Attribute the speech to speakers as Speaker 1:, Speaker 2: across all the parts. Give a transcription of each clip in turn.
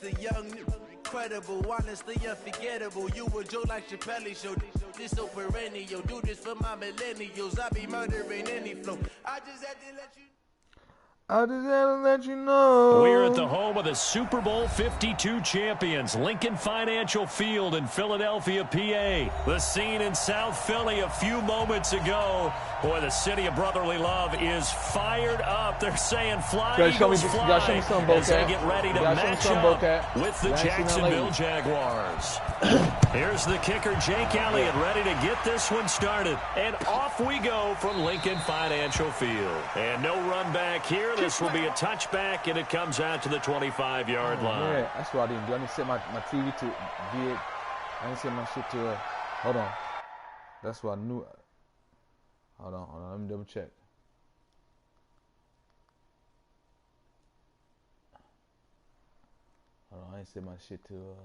Speaker 1: the young, incredible, honestly unforgettable. You a joke like Chappelle show. This so perennial. Do this for my millennials. I be murdering any flow. I just had to let you know.
Speaker 2: We're at the home of the Super Bowl 52 champions, Lincoln Financial Field in Philadelphia, PA. The scene in South Philly a few moments ago. Boy, the city of brotherly love is fired up. They're saying fly, Eagles, fly, as they get ready to match up with the Jacksonville Jaguars. Here's the kicker, Jake Elliott, ready to get this one started. And off we go from Lincoln Financial Field. And no run back here. This will be a touchback, and it comes out to the 25-yard line.
Speaker 3: Yeah, that's what I didn't do. I didn't set my TV to vid. I didn't set my shit to, hold on. That's what I knew. Hold on, let me double check. Hold on, I didn't set my shit to,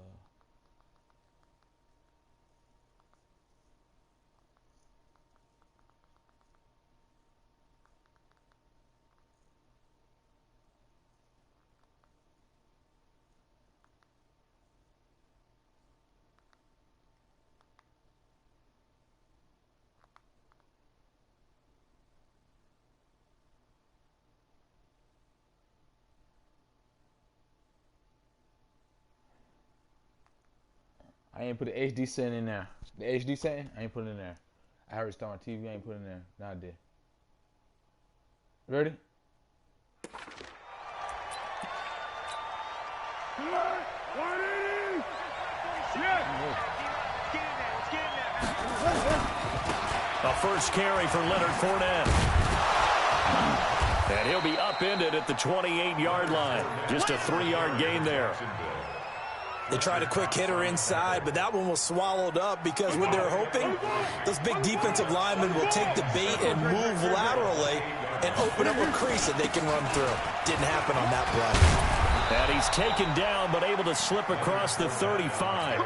Speaker 3: I ain't put the HD setting in there. The HD setting, I ain't put it in there. I heard it start on TV, I ain't put it in there. Now I did. Ready?
Speaker 2: A first carry for Leonard Fournette. And he'll be upended at the 28-yard line. Just a 3-yard gain there.
Speaker 4: They tried a quick hitter inside, but that one was swallowed up because what they're hoping, those big defensive linemen will take the bait and move laterally and open up a crease that they can run through. Didn't happen on that play.
Speaker 2: And he's taken down, but able to slip across the 35.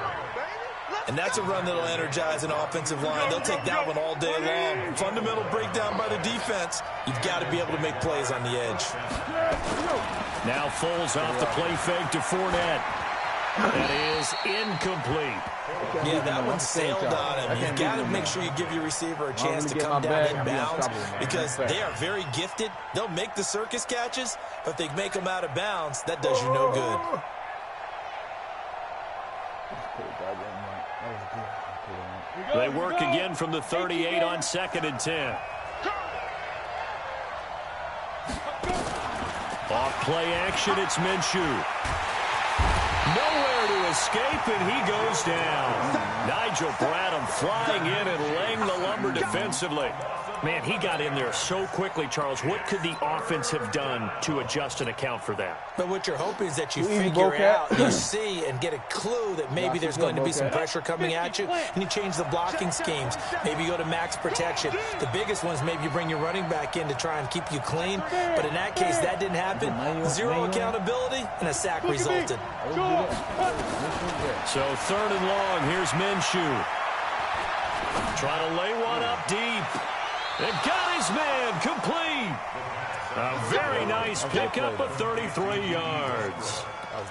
Speaker 4: And that's a run that'll energize an offensive line. They'll take that one all day long. Fundamental breakdown by the defense. You've got to be able to make plays on the edge.
Speaker 2: Now Foles off the play fake to Fournette. That is incomplete.
Speaker 4: Yeah, that one sailed on him. You've got to make sure you give your receiver a chance to come down inbounds because they are very gifted. They'll make the circus catches, but if they make them out of bounds, that does you no good.
Speaker 2: They work again from the 38 on 2nd and 10. Off play action, it's Minshew. Nowhere to escape, and he goes down. Nigel Bradham flying in and laying the lumber defensively. Man, he got in there so quickly, Charles. What could the offense have done to adjust and account for that?
Speaker 4: But what you're hoping is that you figure out, you see, and get a clue that maybe there's going to be some pressure coming at you, and you change the blocking schemes. Maybe you go to max protection. The biggest one is maybe you bring your running back in to try and keep you clean. But in that case, that didn't happen. Zero accountability, and a sack resulted.
Speaker 2: So 3rd and long, here's Minshew. Trying to lay one up deep. And got his man complete. A very nice pickup of 33 yards.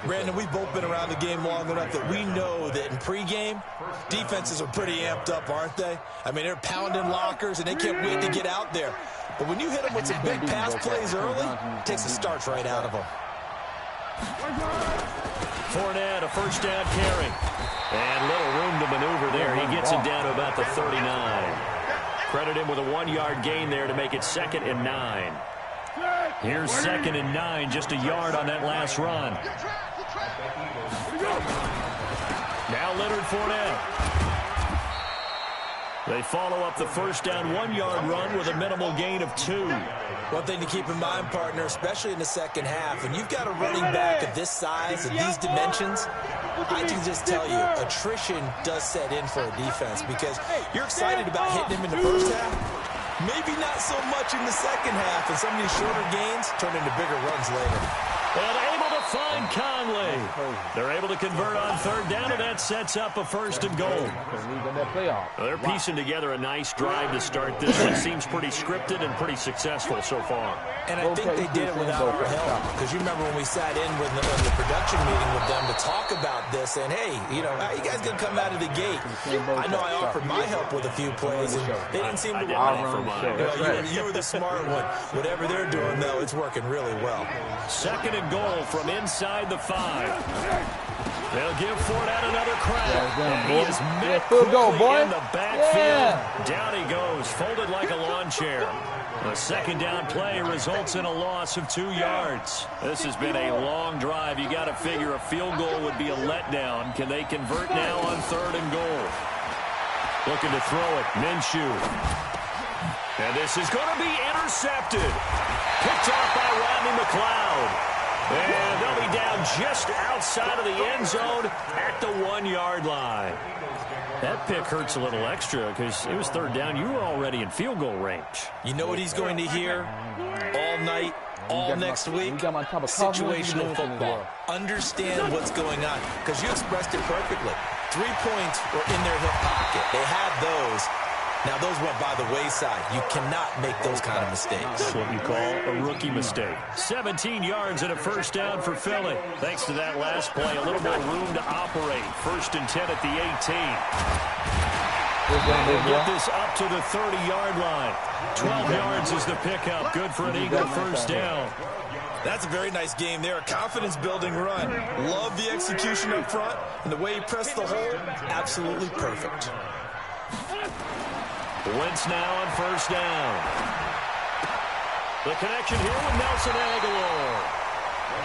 Speaker 4: Brandon, we've both been around the game long enough that we know that in pregame, defenses are pretty amped up, aren't they? I mean, they're pounding lockers, and they can't wait to get out there. But when you hit them with some big pass plays early, it takes the starch right out of them.
Speaker 2: Fournette, a first down carry. And little room to maneuver there. He gets it down to about the 39. Credit him with a 1-yard gain there to make it 2nd and 9. Here's 2nd and 9, just a yard on that last run. Now Leonard Fournette. They follow up the first down 1-yard run with a minimal gain of 2.
Speaker 4: One thing to keep in mind, partner, especially in the second half, when you've got a running back of this size and these dimensions, I can just tell you, attrition does set in for a defense because you're excited about hitting him in the first half, maybe not so much in the second half, and some of these shorter gains turn into bigger runs later.
Speaker 2: And able to find Conley. They're able to convert on 3rd down, and that sets up a 1st and goal. Well, they're piecing together a nice drive to start this. It seems pretty scripted and pretty successful so far.
Speaker 4: And I think they did it without our help. Because you remember when we sat in with the production meeting with them to talk about this, and hey, you know, how you guys gonna come out of the gate? I know I offered my help with a few plays, and they didn't seem to want it. You were the smart one. Whatever they're doing, though, it's working really well. 2nd and goal from inside the 5. They'll give Fournette another crack. And he is met quickly in the backfield. Down he goes, folded like a lawn chair. The 2nd down play results in a loss of 2 yards. This has been a long drive. You got to figure a field goal would be a letdown. Can they convert now on 3rd and goal? Looking to throw it, Minshew. And this is going to be intercepted. Picked off by Rodney McLeod. And they'll be down just outside of the end zone at the 1-yard line. That pick hurts a little extra because it was 3rd down. You were already in field goal range. You know what he's going to hear all night, all next week? Situational football. Understand what's going on, because you expressed it perfectly. 3 points were in their hip pocket. They had those. Now, those went by the wayside. You cannot make those kind of mistakes. That's what you call a rookie mistake. 17 yards and a 1st down for Philly. Thanks to that last play, a little more room to operate. 1st and 10 at the 18. They'll get this up to the 30-yard line. 12 yards is the pickup. Good for an Eagle 1st down. That's a very nice game there. A confidence-building run. Love the execution up front. And the way he pressed the hole, absolutely perfect. Wentz now on 1st down. The connection here with Nelson Aguilar.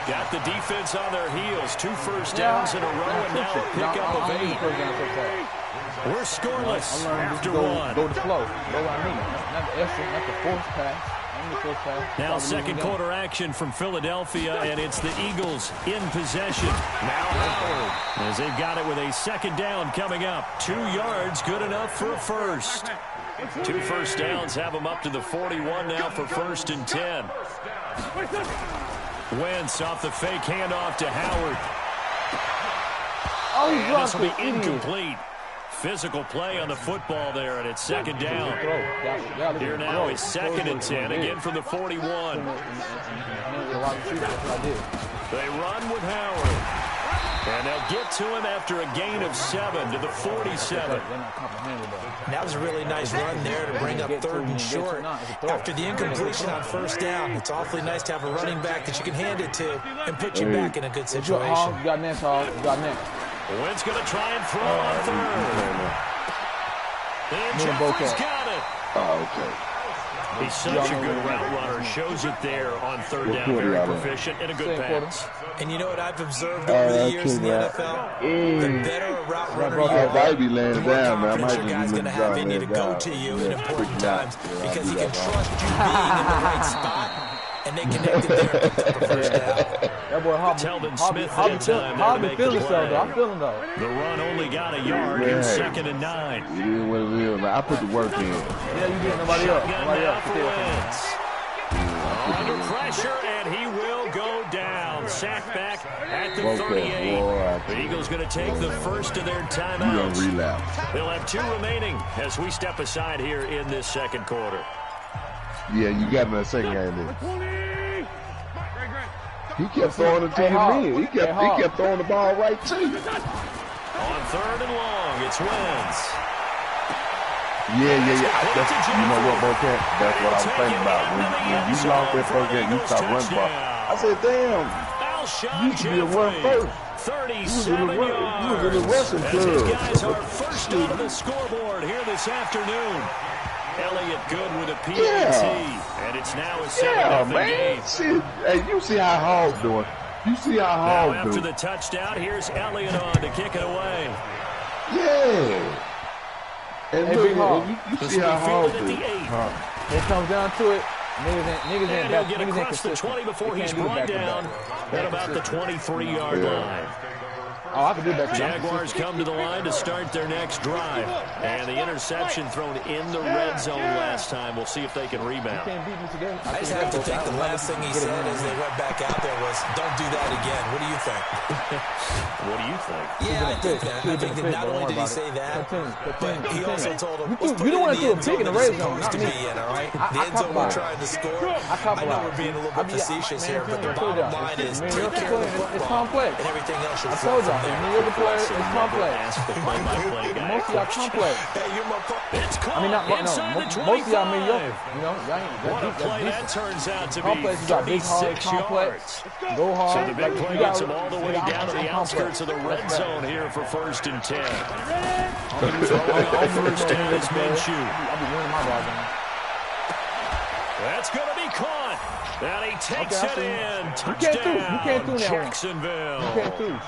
Speaker 4: Got the defense on their heels. 2 1st downs in a row, and now a pickup of 8. We're scoreless after 1.
Speaker 3: Go to flow. Go what I mean. Not the extra, not the forced pass.
Speaker 2: Now 2nd quarter action from Philadelphia, and it's the Eagles in possession. Now Howard, as they've got it with a 2nd down coming up. 2 yards, good enough for a 1st. 2 1st downs have them up to the 41 now for 1st and 10. Wentz off the fake handoff to Howard. And this will be incomplete. Physical play on the football there, and it's 2nd down. Here now is 2nd and 10, again from the 41. They run with Howard. And they'll get to him after a gain of 7 to the 47.
Speaker 4: That was a really nice run there to bring up 3rd and short. After the incompletion on 1st down, it's awfully nice to have a running back that you can hand it to and put you back in a good situation.
Speaker 3: You got next, Hall. You got next.
Speaker 2: Wentz going to try and throw on 3rd. And Jeffrey's got it.
Speaker 5: Oh, okay.
Speaker 2: He's such a good route runner. Shows it there on 3rd down. Very proficient and a good pass.
Speaker 4: And you know what I've observed over the years in the NFL? The better a route runner you are,
Speaker 5: be laying
Speaker 4: the more
Speaker 5: down, man.
Speaker 4: confidence your guy's going to have in you to go to you in important times, because he can trust you being in the right spot. And they connected there and picked up a 1st down.
Speaker 3: That boy
Speaker 2: Telvin Smith had time there to make the play.
Speaker 3: I'm feeling though.
Speaker 2: The run only got a yard. Here's 2nd and 9.
Speaker 5: It is what it is, man. I put the work in.
Speaker 3: Yeah, you did. Nobody else. Nobody else.
Speaker 2: Under pressure, and he will go down. Sack back at the 38. The Eagles going to take the 1st of their timeouts. They'll have 2 remaining as we step aside here in this 2nd quarter.
Speaker 5: Yeah, you got me a 2nd game there. He kept throwing it to him. He kept throwing the ball right to you.
Speaker 2: On 3rd and long, it's Wentz.
Speaker 5: Yeah. You know what, Bocat? That's what I was thinking about. When you lost that 1st game, you stopped running ball. I said, damn, you should be a run first.
Speaker 2: 37 yards.
Speaker 5: You was in the rushing
Speaker 2: as
Speaker 5: club.
Speaker 2: these guys are first on the scoreboard here this afternoon. Elliott good with a PAT, and it's now a 7-0 game.
Speaker 5: Shit. Hey, you see how Hall's doing. You see how Hall's doing.
Speaker 2: Now after the touchdown, here's Elliott on to kick it away.
Speaker 5: Yeah. And
Speaker 3: hey,
Speaker 5: look, you see how Hall's doing.
Speaker 3: It comes down to it. Niggas
Speaker 2: and he'll get across the 20 before he's brought down at about the 23-yard line.
Speaker 3: Oh, I can do that.
Speaker 2: Jaguars come to the line to start their next drive. And the interception thrown in the red zone last time. We'll see if they can rebound.
Speaker 3: You can't beat me today.
Speaker 4: I just have to think the last thing he said as they went back out there was, don't do that again. What do you think?
Speaker 2: What do you think?
Speaker 4: Yeah, I think that. I think that not only did he say that, but he also told him, let's put
Speaker 3: you don't want to do a
Speaker 4: it
Speaker 3: big in the red zone.
Speaker 4: supposed to be in, all right? The end zone we're trying to score. I know we're being a little bit facetious here, but the bottom line is take care of the football and everything else should flow from there.
Speaker 3: It's complex. Most of y'all complex.
Speaker 4: Hey, you're my
Speaker 2: It's caught
Speaker 3: most of y'all mediocre. You know, y'all ain't
Speaker 2: what a play that turns out to be
Speaker 3: complex. You got big, hard,
Speaker 2: 36
Speaker 3: complex.
Speaker 2: yards.
Speaker 3: Go hard.
Speaker 2: So the big play gets him all the way down to the outskirts of the red zone here for 1st and 10. First down is Minshew.
Speaker 3: I'll be winning my ball game.
Speaker 2: That's going to be caught. And he takes it in.
Speaker 3: You can't do that
Speaker 2: Jacksonville.
Speaker 3: You can't do.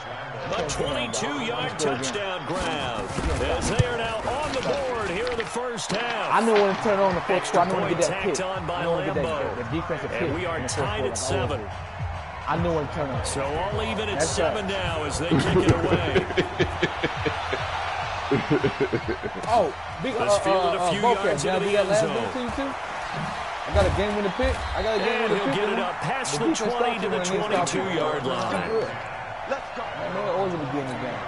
Speaker 2: A 22-yard touchdown grab. As they are now on the board here in the first half.
Speaker 3: I know when to turn on the fourth quarter. I know when to get that
Speaker 2: Tacked
Speaker 3: pick.
Speaker 2: on by
Speaker 3: I know when to get
Speaker 2: Lambeau.
Speaker 3: that defensive pick.
Speaker 2: And we are tied at 7.
Speaker 3: I know when to turn on.
Speaker 2: So all even at 7 now as they kick it away.
Speaker 3: Oh, big
Speaker 2: Let's field it a few yards into the end zone.
Speaker 3: I got a game-winning pick.
Speaker 2: And he'll get it up past the 20 to the 22-yard line.
Speaker 3: I know always in the beginning of the game.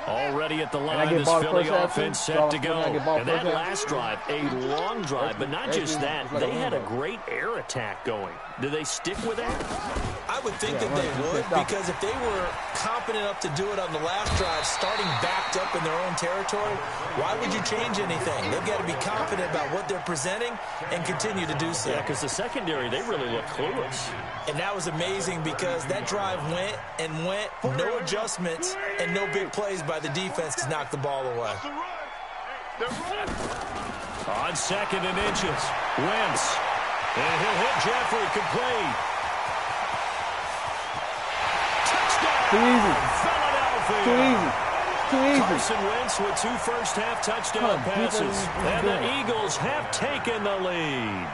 Speaker 2: Already at the line, this Philly offense set to go. And that last drive, a long drive, but not just that. They had a great air attack going. Do they stick with that?
Speaker 4: I would think that they would, because if they were competent enough to do it on the last drive, starting backed up in their own territory, why would you change anything? They've got to be confident about what they're presenting and continue to do so.
Speaker 2: Yeah, because the secondary, they really look clueless.
Speaker 4: And that was amazing because that drive went and went, no adjustments and no big plays by the defense to knock the ball away.
Speaker 2: On 2nd and inches, Wentz. And he'll hit Jeffrey, complete. Touchdown!
Speaker 3: Too easy.
Speaker 2: Philadelphia.
Speaker 3: Too easy. Too easy.
Speaker 2: Carson Wentz with 2 first-half touchdown passes. And the Eagles have taken the lead.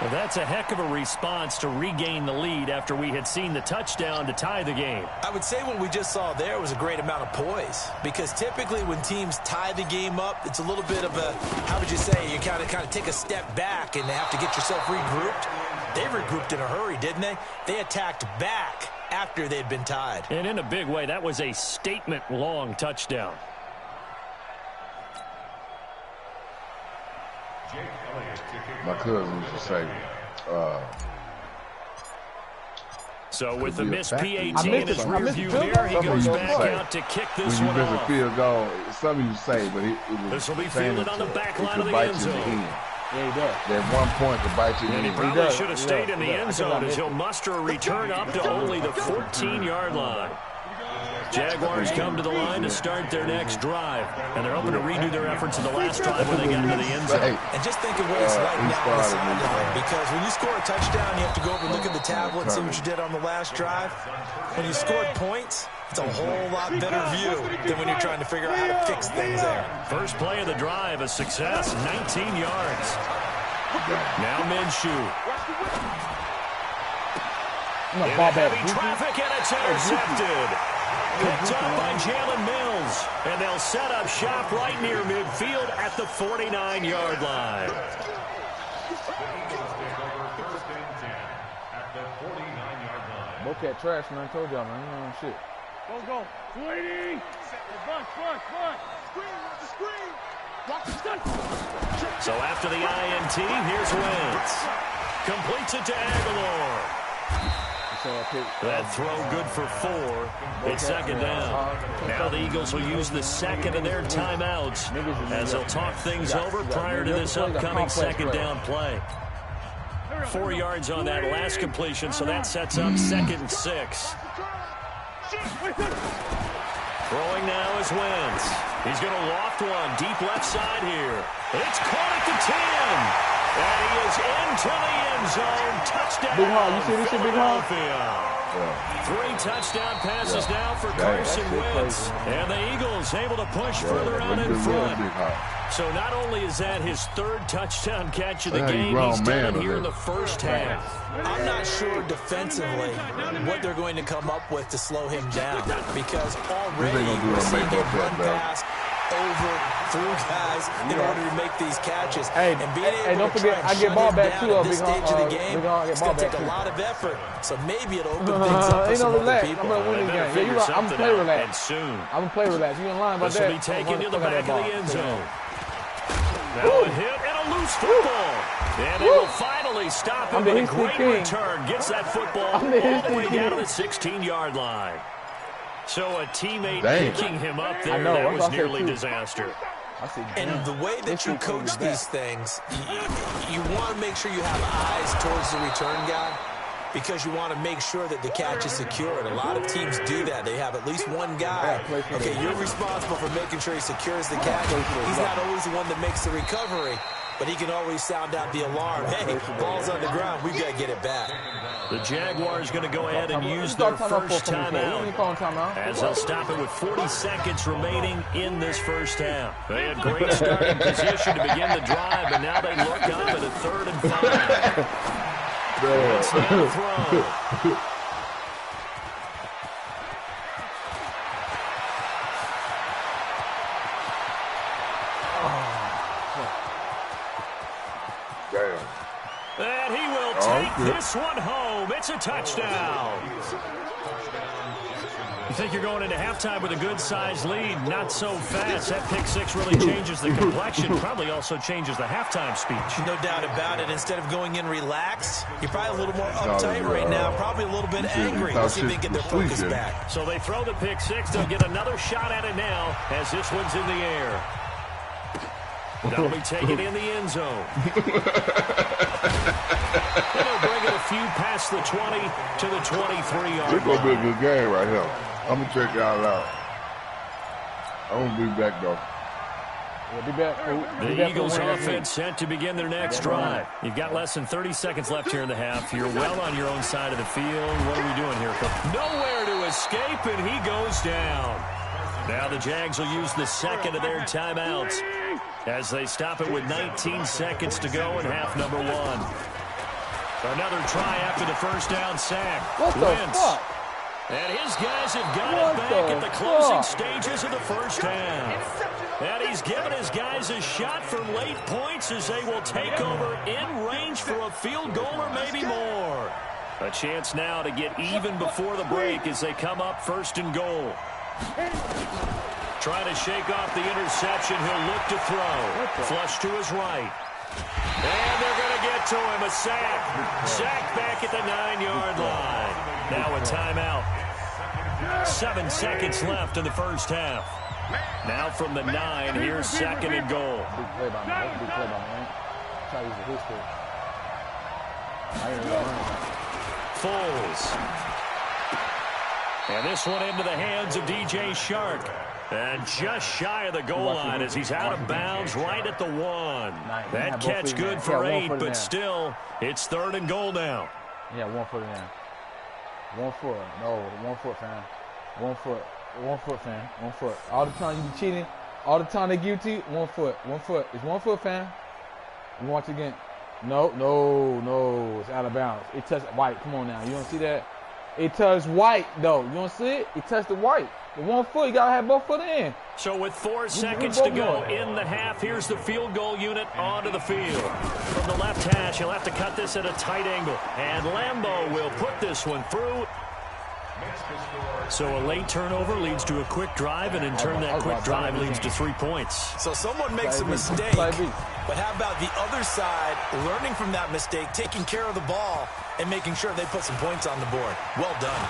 Speaker 2: Well, that's a heck of a response to regain the lead after we had seen the touchdown to tie the game.
Speaker 4: I would say what we just saw there was a great amount of poise, because typically when teams tie the game up, it's a little bit of a, how would you say, you kind of take a step back and have to get yourself regrouped. They regrouped in a hurry, didn't they? They attacked back after they'd been tied.
Speaker 2: And in a big way, that was a statement-long touchdown.
Speaker 5: My cousin used to say,
Speaker 2: so with the missed PAT in his
Speaker 3: I
Speaker 2: rear
Speaker 3: missed
Speaker 2: view
Speaker 3: field
Speaker 2: here, he
Speaker 3: goal.
Speaker 2: goes
Speaker 5: Some
Speaker 2: back
Speaker 5: people say,
Speaker 2: out to kick
Speaker 5: when
Speaker 2: this
Speaker 5: you
Speaker 2: one
Speaker 5: miss a
Speaker 2: off.
Speaker 5: field goal, some of you say, but it was
Speaker 2: This will be
Speaker 5: saying
Speaker 2: fielded on the back line of the
Speaker 5: bite
Speaker 2: end
Speaker 5: you in the
Speaker 2: zone.
Speaker 5: end.
Speaker 3: Yeah, he does.
Speaker 5: That 1 point to bite you in
Speaker 2: And
Speaker 5: the
Speaker 2: he
Speaker 5: end.
Speaker 2: probably should have stayed in the
Speaker 3: Yeah,
Speaker 2: end zone as he'll muster a return up to only the 14-yard line. Jaguars come to the line to start their next drive. And they're hoping to redo their efforts in the last drive when they got into the end zone.
Speaker 4: And just think of what it's like now on the sideline, because when you score a touchdown, you have to go over and look at the tablet and see what you did on the last drive. When you scored points, it's a whole lot better view than when you're trying to figure out how to fix things there.
Speaker 2: First play of the drive, a success, 19 yards. Now Minshew. In heavy traffic, and it's intercepted. Picked up by Jalen Mills. And they'll set up shop right near midfield at the 49-yard line.
Speaker 3: Bocat trash, man. I told y'all, man. You know shit. Go. 280.
Speaker 2: So after the INT, here's Wentz. Completes it to Aguilar. That throw good for 4. It's second down. Now the Eagles will use the second of their timeouts as they'll talk things over prior to this upcoming second down play. 4 yards on that last completion, so that sets up 2nd and 6. Throwing now is Wentz. He's going to loft one deep left side here. It's caught at the 10. And he is into the end zone. Touchdown.
Speaker 3: Big Hall, you see this shit, Big Hall?
Speaker 2: Philadelphia. 3 touchdown passes now for Carson Wentz. And the Eagles able to push further out in front. So not only is that his 3rd touchdown catch of the game, he's done it here in the first half.
Speaker 4: I'm not sure defensively what they're going to come up with to slow him down, because already we're seeing him run past, over, through guys in order to make these catches.
Speaker 3: Hey,
Speaker 4: and being able
Speaker 3: don't
Speaker 4: to
Speaker 3: forget,
Speaker 4: try and
Speaker 3: I get ball back too.
Speaker 4: at this stage of the game, it's going to take a lot of effort. So maybe it'll open things up for some other people.
Speaker 3: I'm going to win this game. Yeah, you're right. I'm going to play relaxed.
Speaker 2: Soon.
Speaker 3: I'm going to play relaxed. You in line about that?
Speaker 2: This will be taken to the back of the end zone. Now a hit and a loose football. And they will finally stop him with a great return. Gets that football all the way down to the 16-yard line. So a teammate picking him up there, that was nearly disaster.
Speaker 4: And the way that you coach these things, you want to make sure you have eyes towards the return guy, because you want to make sure that the catch is secured. A lot of teams do that. They have at least one guy. Okay, you're responsible for making sure he secures the catch. He's not always the one that makes the recovery, but he can always sound out the alarm. Hey, ball's on the ground. We've got to get it back.
Speaker 2: The Jaguars going to go ahead and use their first timeout, as they'll stop it with 40 seconds remaining in this first half. They had great starting position to begin the drive, but now they look up at a 3rd and 5. It's now throw. And he will take this one home. It's a touchdown. You think you're going into halftime with a good-sized lead? Not so fast. That pick 6 really changes the complexion. Probably also changes the halftime speech.
Speaker 4: No doubt about it. Instead of going in relaxed, you're probably a little more uptight right now. Probably a little bit angry. Let's see if they get their focus back.
Speaker 2: So they throw the pick 6. They'll get another shot at it now as this one's in the air. That'll be taken in the end zone. And they'll bring it a few past the 20 to the 23-yard line.
Speaker 5: It's going to be a good game right here. I'm going to check y'all out. I'm going to be back, though.
Speaker 2: The Eagles offense set to begin their next drive. You've got less than 30 seconds left here in the half. You're well on your own side of the field. What are we doing here, Coach? Nowhere to escape, and he goes down. Now the Jags will use the second of their timeouts as they stop it with 19 seconds to go in half number 1. Another try after the first down sack.
Speaker 3: What the fuck?
Speaker 2: And his guys have got it back at the closing stages of the first half. And he's given his guys a shot for late points as they will take over in range for a field goal or maybe more. A chance now to get even before the break as they come up 1st and goal. Trying to shake off the interception. He'll look to throw. Flush to his right. And they're going to get to him. A sack. Sack back at the 9-yard line. Now a timeout. 7 seconds left in the first half. Now from the 9, here's 2nd and goal.
Speaker 3: Big play by me. That's a big play by me. Try to use the history.
Speaker 2: Foles. And this one into the hands of DJ Shark. And just shy of the goal line as he's out of bounds right at the 1. That catch good for 8, but still, it's 3rd and goal now.
Speaker 3: Yeah, 1 foot in. 1 foot. No, 1 foot, fam. 1 foot. 1 foot, fam. 1 foot. All the time you be cheating, all the time they give to you, 1 foot. 1 foot. It's 1 foot, fam. You watch again. No. It's out of bounds. It touched white. Come on now. You don't see that? It touched white, though. You don't see it? It touched the white. The 1 foot, you got to have both foot in.
Speaker 2: So with 4 seconds to go in the half, here's the field goal unit onto the field. From the left hash, he'll have to cut this at a tight angle. And Lambeau will put this one through. So a late turnover leads to a quick drive, and in turn that quick drive leads to 3 points.
Speaker 4: So someone makes a mistake, but how about the other side learning from that mistake, taking care of the ball, and making sure they put some points on the board? Well done.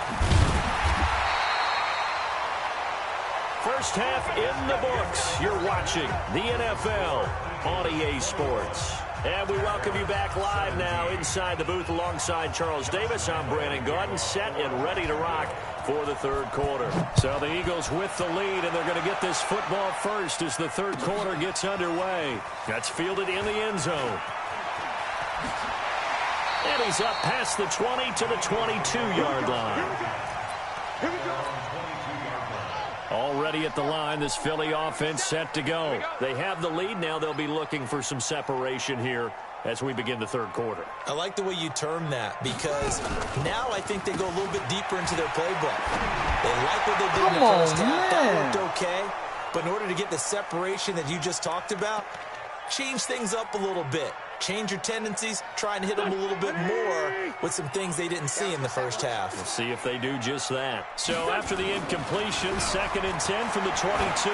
Speaker 2: First half in the books. You're watching the NFL on EA Sports. And we welcome you back live now inside the booth alongside Charles Davis. I'm Brandon Gordon, set and ready to rock for the 3rd quarter. So the Eagles with the lead, and they're going to get this football first as the 3rd quarter gets underway. That's fielded in the end zone. And he's up past the 20 to the 22-yard line. Already at the line, this Philly offense set to go. They have the lead. Now they'll be looking for some separation here as we begin the third quarter.
Speaker 4: I like the way you term that, because now I think they go a little bit deeper into their playbook. They like what they did in the first half. That worked okay. But in order to get the separation that you just talked about, change things up a little bit. Change your tendencies, try and hit them a little bit more with some things they didn't see in the first half.
Speaker 2: We'll see if they do just that. So after the incompletion, 2nd and 10 from the 22.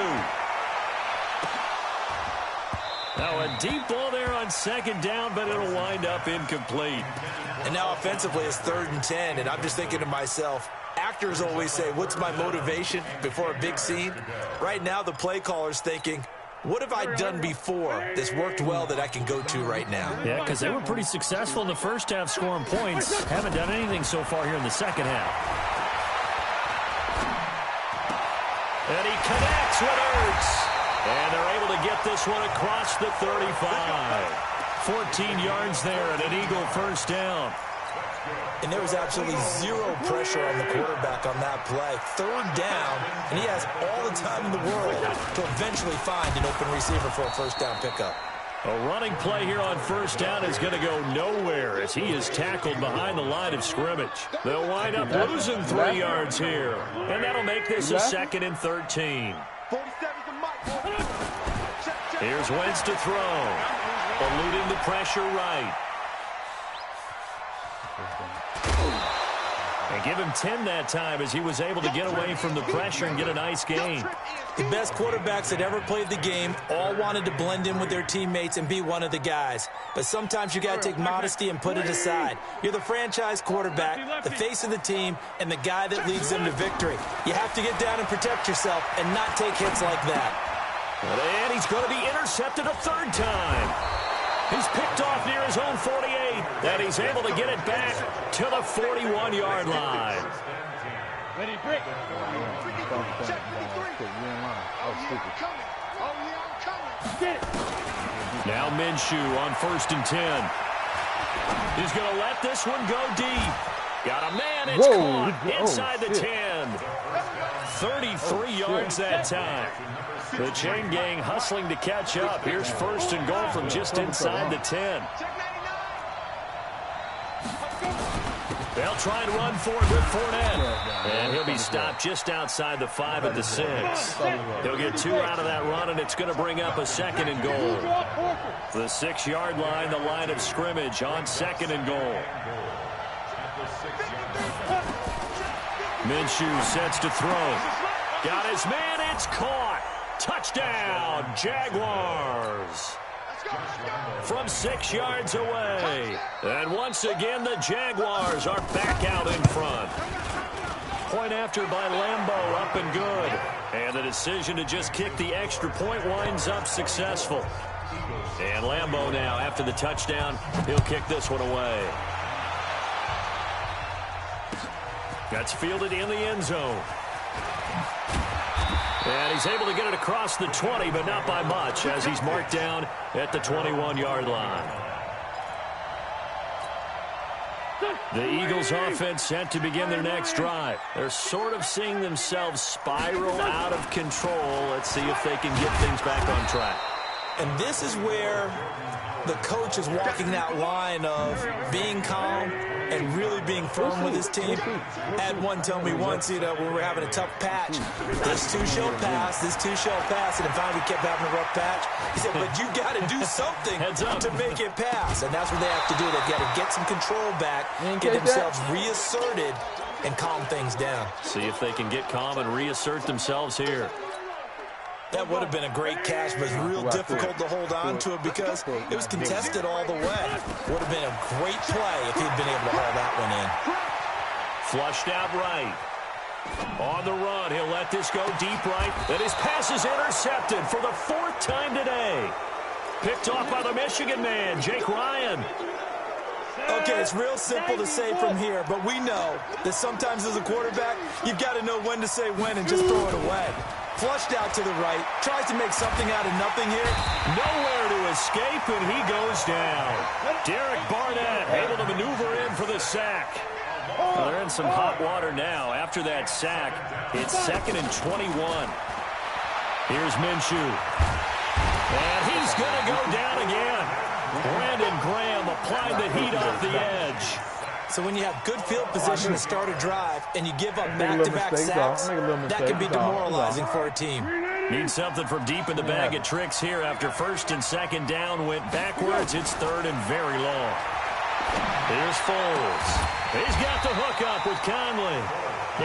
Speaker 2: Now a deep ball there on 2nd down, but it'll wind up incomplete.
Speaker 4: And now offensively it's 3rd and 10, and I'm just thinking to myself, actors always say, what's my motivation before a big scene? Right now the play caller's thinking, what have I done before that's worked well that I can go to right now?
Speaker 2: Yeah, because they were pretty successful in the first half scoring points. Haven't done anything so far here in the second half. And he connects with Ertz. And they're able to get this one across the 35. 14 yards there and an Eagle first down.
Speaker 4: And there was absolutely zero pressure on the quarterback on that play. 3rd down, and he has all the time in the world to eventually find an open receiver for a first down pickup.
Speaker 2: A running play here on first down is going to go nowhere as he is tackled behind the line of scrimmage. They'll wind up losing 3 yards here. And that'll make this a 2nd and 13. Here's Wentz to throw. Eluding the pressure right. And give him 10 that time as he was able to get away from the pressure and get a nice gain.
Speaker 4: The best quarterbacks that ever played the game all wanted to blend in with their teammates and be one of the guys. But sometimes you got to take modesty and put it aside. You're the franchise quarterback, the face of the team, and the guy that leads them to victory. You have to get down and protect yourself and not take hits like that.
Speaker 2: And he's going to be intercepted a 3rd time. He's picked off near his own 48, and he's able to get it back to the 41-yard line.
Speaker 6: Ready, break.
Speaker 2: Now Minshew on 1st and 10. He's going to let this one go deep. Got a man, it's caught inside the 10. 33 yards that time. The chain gang hustling to catch up. Here's 1st and goal from just inside the 10. They'll try and run for it with Fournette. And he'll be stopped just outside the 5 at the 6. He'll get 2 out of that run, and it's going to bring up a 2nd and goal. The 6-yard line, the line of scrimmage on 2nd and goal. Minshew sets to throw. Got his man, it's caught. Touchdown, Jaguars. From 6 yards away. And once again, the Jaguars are back out in front. Point after by Lambeau, up and good. And the decision to just kick the extra point winds up successful. And Lambeau now, after the touchdown, he'll kick this one away. That's fielded in the end zone. And he's able to get it across the 20, but not by much, as he's marked down at the 21-yard line. The Eagles offense set to begin their next drive. They're sort of seeing themselves spiral out of control. Let's see if they can get things back on track.
Speaker 4: And this is where the coach is walking that line of being calm and really being firm with his team. Had one tell me once, when we're having a tough patch, this too shall pass, this too shall pass, and finally we kept having a rough patch. He said, but you got to do something to make it pass, and that's what they have to do. They've got to get some control back, get themselves reasserted, and calm things down.
Speaker 2: See if they can get calm and reassert themselves here.
Speaker 4: That would have been a great catch, but it's real difficult to hold on to it because it was contested all the way. Would have been a great play if he'd been able to haul that one in.
Speaker 2: Flushed out right. On the run, he'll let this go deep right. And his pass is intercepted for the 4th time today. Picked off by the Michigan man, Jake Ryan.
Speaker 4: Okay, it's real simple to say from here, but we know that sometimes as a quarterback, you've got to know when to say when and just throw it away. Flushed out to the right, tries to make something out of nothing here.
Speaker 2: Nowhere to escape, and he goes down. Derek Barnett able to maneuver in for the sack. Well, they're in some hot water now. After that sack, it's 2nd and 21. Here's Minshew. And he's going to go down again. Brandon Graham applied the heat off the edge.
Speaker 4: So when you have good field position to start a drive and you give up back-to-back sacks, that can be demoralizing for a team.
Speaker 2: Need something from deep in the bag of tricks here after 1st and 2nd down went backwards. It's 3rd and very long. Here's Foles. He's got the hook up with Conley.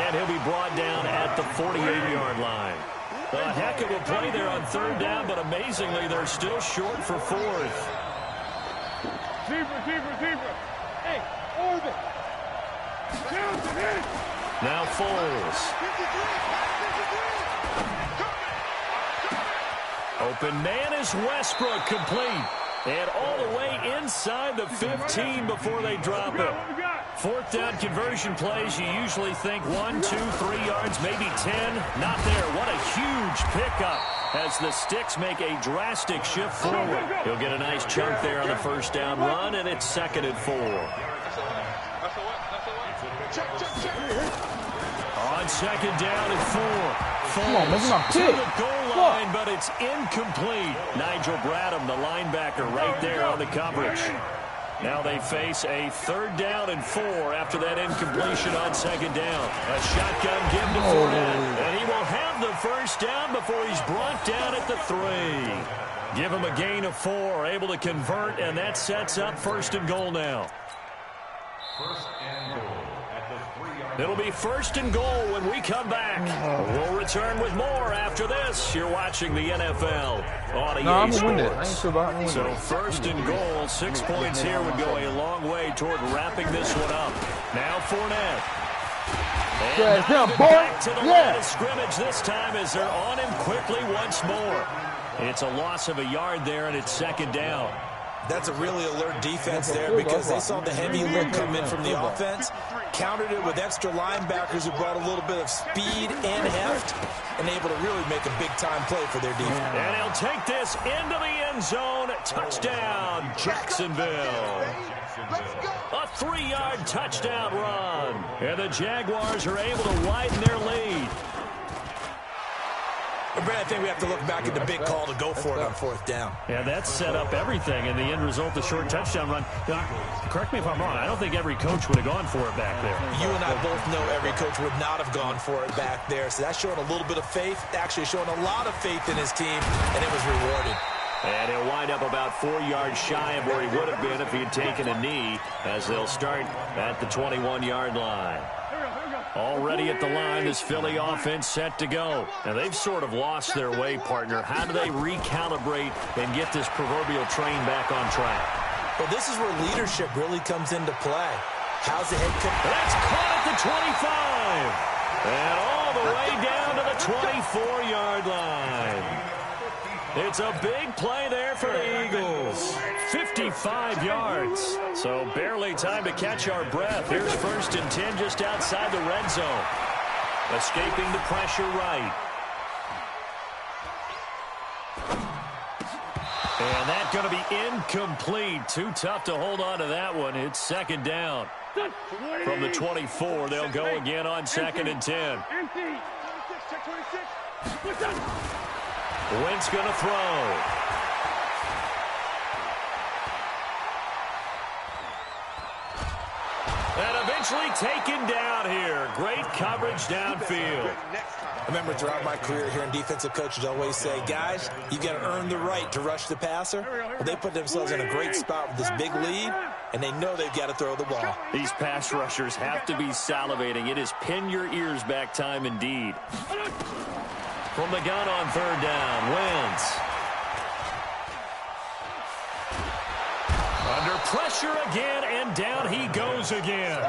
Speaker 2: And he'll be brought down at the 48-yard line. A heck of a play there on 3rd down, but amazingly, they're still short for 4th.
Speaker 6: Receiver. Hey, orbit.
Speaker 2: Now Foles. Open man is Westbrook, complete. And all the way inside the 15 before they drop it. 4th down conversion plays, you usually think 1, 2, 3 yards, maybe 10. Not there. What a huge pickup as the Sticks make a drastic shift forward. He'll get a nice chunk there on the 1st down run, and it's 2nd and 4. On 2nd down and 4. Foles to the goal line, but it's incomplete. Nigel Bradham, the linebacker, right there on the coverage. Now they face a 3rd down and 4 after that incompletion on 2nd down. A shotgun give to Fournette, and he will have the 1st down before he's brought down at the 3. Give him a gain of 4, able to convert, and that sets up 1st and goal now. It'll be 1st and goal when we come back. We'll return with more after this. You're watching the NFL on EA Sports. So 1st and goal, 6 points here would go a long way toward wrapping this one up. Now Fournette. And back to the line of scrimmage this time as they're on him quickly once more. It's a loss of a yard there, and it's 2nd down.
Speaker 4: That's a really alert defense there because they saw the heavy look come in from the offense, countered it with extra linebackers who brought a little bit of speed and heft, and able to really make a big-time play for their defense.
Speaker 2: And he'll take this into the end zone. Touchdown, Jacksonville. A 3-yard touchdown run. And the Jaguars are able to widen their lead.
Speaker 4: Brad, I think we have to look back at the big call to go for it on 4th down.
Speaker 2: Yeah, that set up everything, and the end result, the short touchdown run. Correct me if I'm wrong, I don't think every coach would have gone for it back there.
Speaker 4: You and I both know every coach would not have gone for it back there, so that's showing a little bit of faith, actually showing a lot of faith in his team, and it was rewarded.
Speaker 2: And he'll wind up about 4 yards shy of where he would have been if he had taken a knee, as they'll start at the 21-yard line. Already at the line, this Philly offense set to go. And they've sort of lost their way, partner. How do they recalibrate and get this proverbial train back on track?
Speaker 4: Well, this is where leadership really comes into play. How's the head coach?
Speaker 2: That's caught at the 25. And all the way down to the 24-yard line. It's a big play there for the Eagles. 55 yards. So barely time to catch our breath. Here's 1st and 10 just outside the red zone. Escaping the pressure right. And that's going to be incomplete. Too tough to hold on to that one. It's 2nd down. From the 24, they'll go again on 2nd and 10. Wentz going to throw. And eventually taken down here. Great coverage downfield.
Speaker 4: I remember throughout my career hearing defensive coaches always say, guys, you got to earn the right to rush the passer. Well, they put themselves in a great spot with this big lead, and they know they've got to throw the ball.
Speaker 2: These pass rushers have to be salivating. It is pin your ears back time indeed. From the gun on 3rd down, Wentz. Under pressure again, and down he goes again.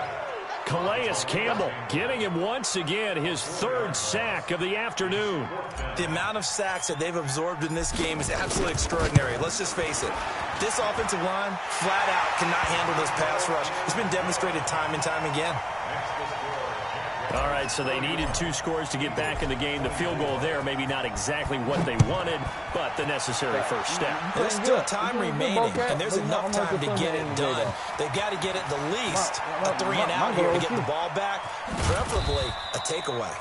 Speaker 2: Calais Campbell getting him once again his 3rd sack of the afternoon.
Speaker 4: The amount of sacks that they've absorbed in this game is absolutely extraordinary. Let's just face it. This offensive line, flat out, cannot handle this pass rush. It's been demonstrated time and time again.
Speaker 2: All right. right, so they needed 2 scores to get back in the game. The field goal there, maybe not exactly what they wanted, but the necessary first step.
Speaker 4: There's still time remaining, and there's enough time to get it done. They've got to get it the least a 3-and-out here to get the ball back, preferably a takeaway.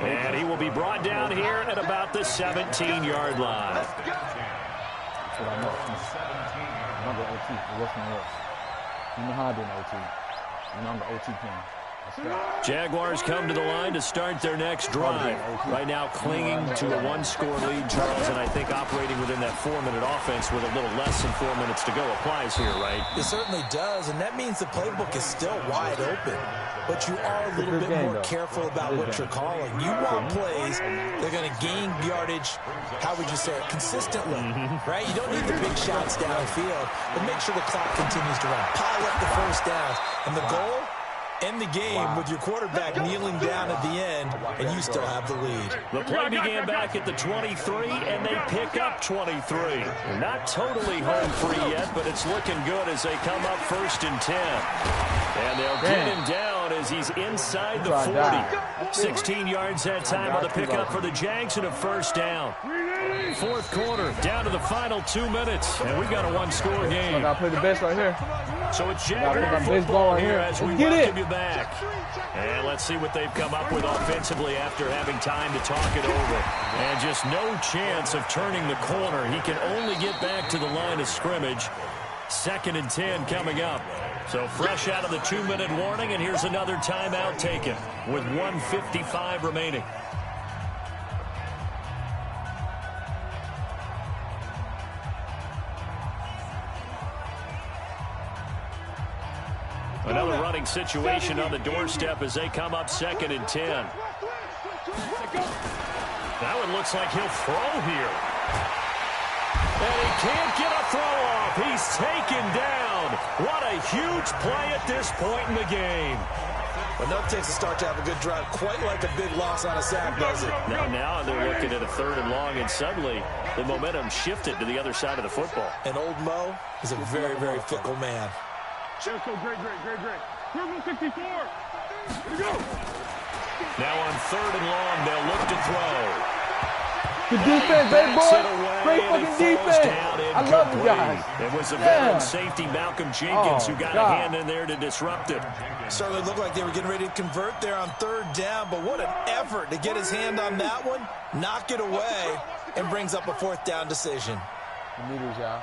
Speaker 2: And he will be brought down here at about the 17-yard line.
Speaker 3: That's what I know. I'm the OT. What's my worst? You know how I do an OT. You know I'm the OT king.
Speaker 2: Jaguars come to the line to start their next drive. Right now clinging to a 1-score lead, Charles, and I think operating within that 4-minute offense with a little less than 4 minutes to go applies here, right?
Speaker 4: It certainly does, and that means the playbook is still wide open. But you are a little bit more careful about what you're calling. You want plays that are going to gain yardage, how would you say it, consistently, right? You don't need the big shots downfield, but make sure the clock continues to run. Pile up the first downs, and the goal? End the game with your quarterback kneeling down at the end, and you still have the lead.
Speaker 2: The play began back at the 23, and they pick up 23. Not totally home free yet, but it's looking good as they come up 1st and 10. And they'll get him down as he's inside the 40. 16 yards that time on the pickup for the Jags and a first down. 4th quarter, down to the final 2 minutes, and we've got a 1-score game.
Speaker 3: I got to play the best right here.
Speaker 2: So it's Jaguar football here as we welcome you back. And let's see what they've come up with offensively after having time to talk it over. And just no chance of turning the corner. He can only get back to the line of scrimmage. 2nd and 10 coming up. So fresh out of the 2-minute warning, and here's another timeout taken with 1:55 remaining. Another running situation on the doorstep as they come up 2nd and 10. Now it looks like he'll throw here. And he can't get a throw off. He's taken down. What a huge play at this point in the game.
Speaker 4: Enough takes to start to have a good drive, quite like a big loss on a sack, does it?
Speaker 2: Now they're looking at a 3rd and long, and suddenly the momentum shifted to the other side of the football.
Speaker 4: And old Mo is a very, very fickle man.
Speaker 6: Let's go, great. Purple 64. Here we go.
Speaker 2: Now on 3rd and long, they'll look to throw.
Speaker 3: Good defense, baby boy. Great fucking defense. I love you guys.
Speaker 2: It was the veteran safety Malcolm Jenkins who got a hand in there to disrupt it.
Speaker 4: Certainly looked like they were getting ready to convert there on 3rd down, but what an effort to get his hand on that one, knock it away, and brings up a 4th down decision.
Speaker 3: Give me these, y'all.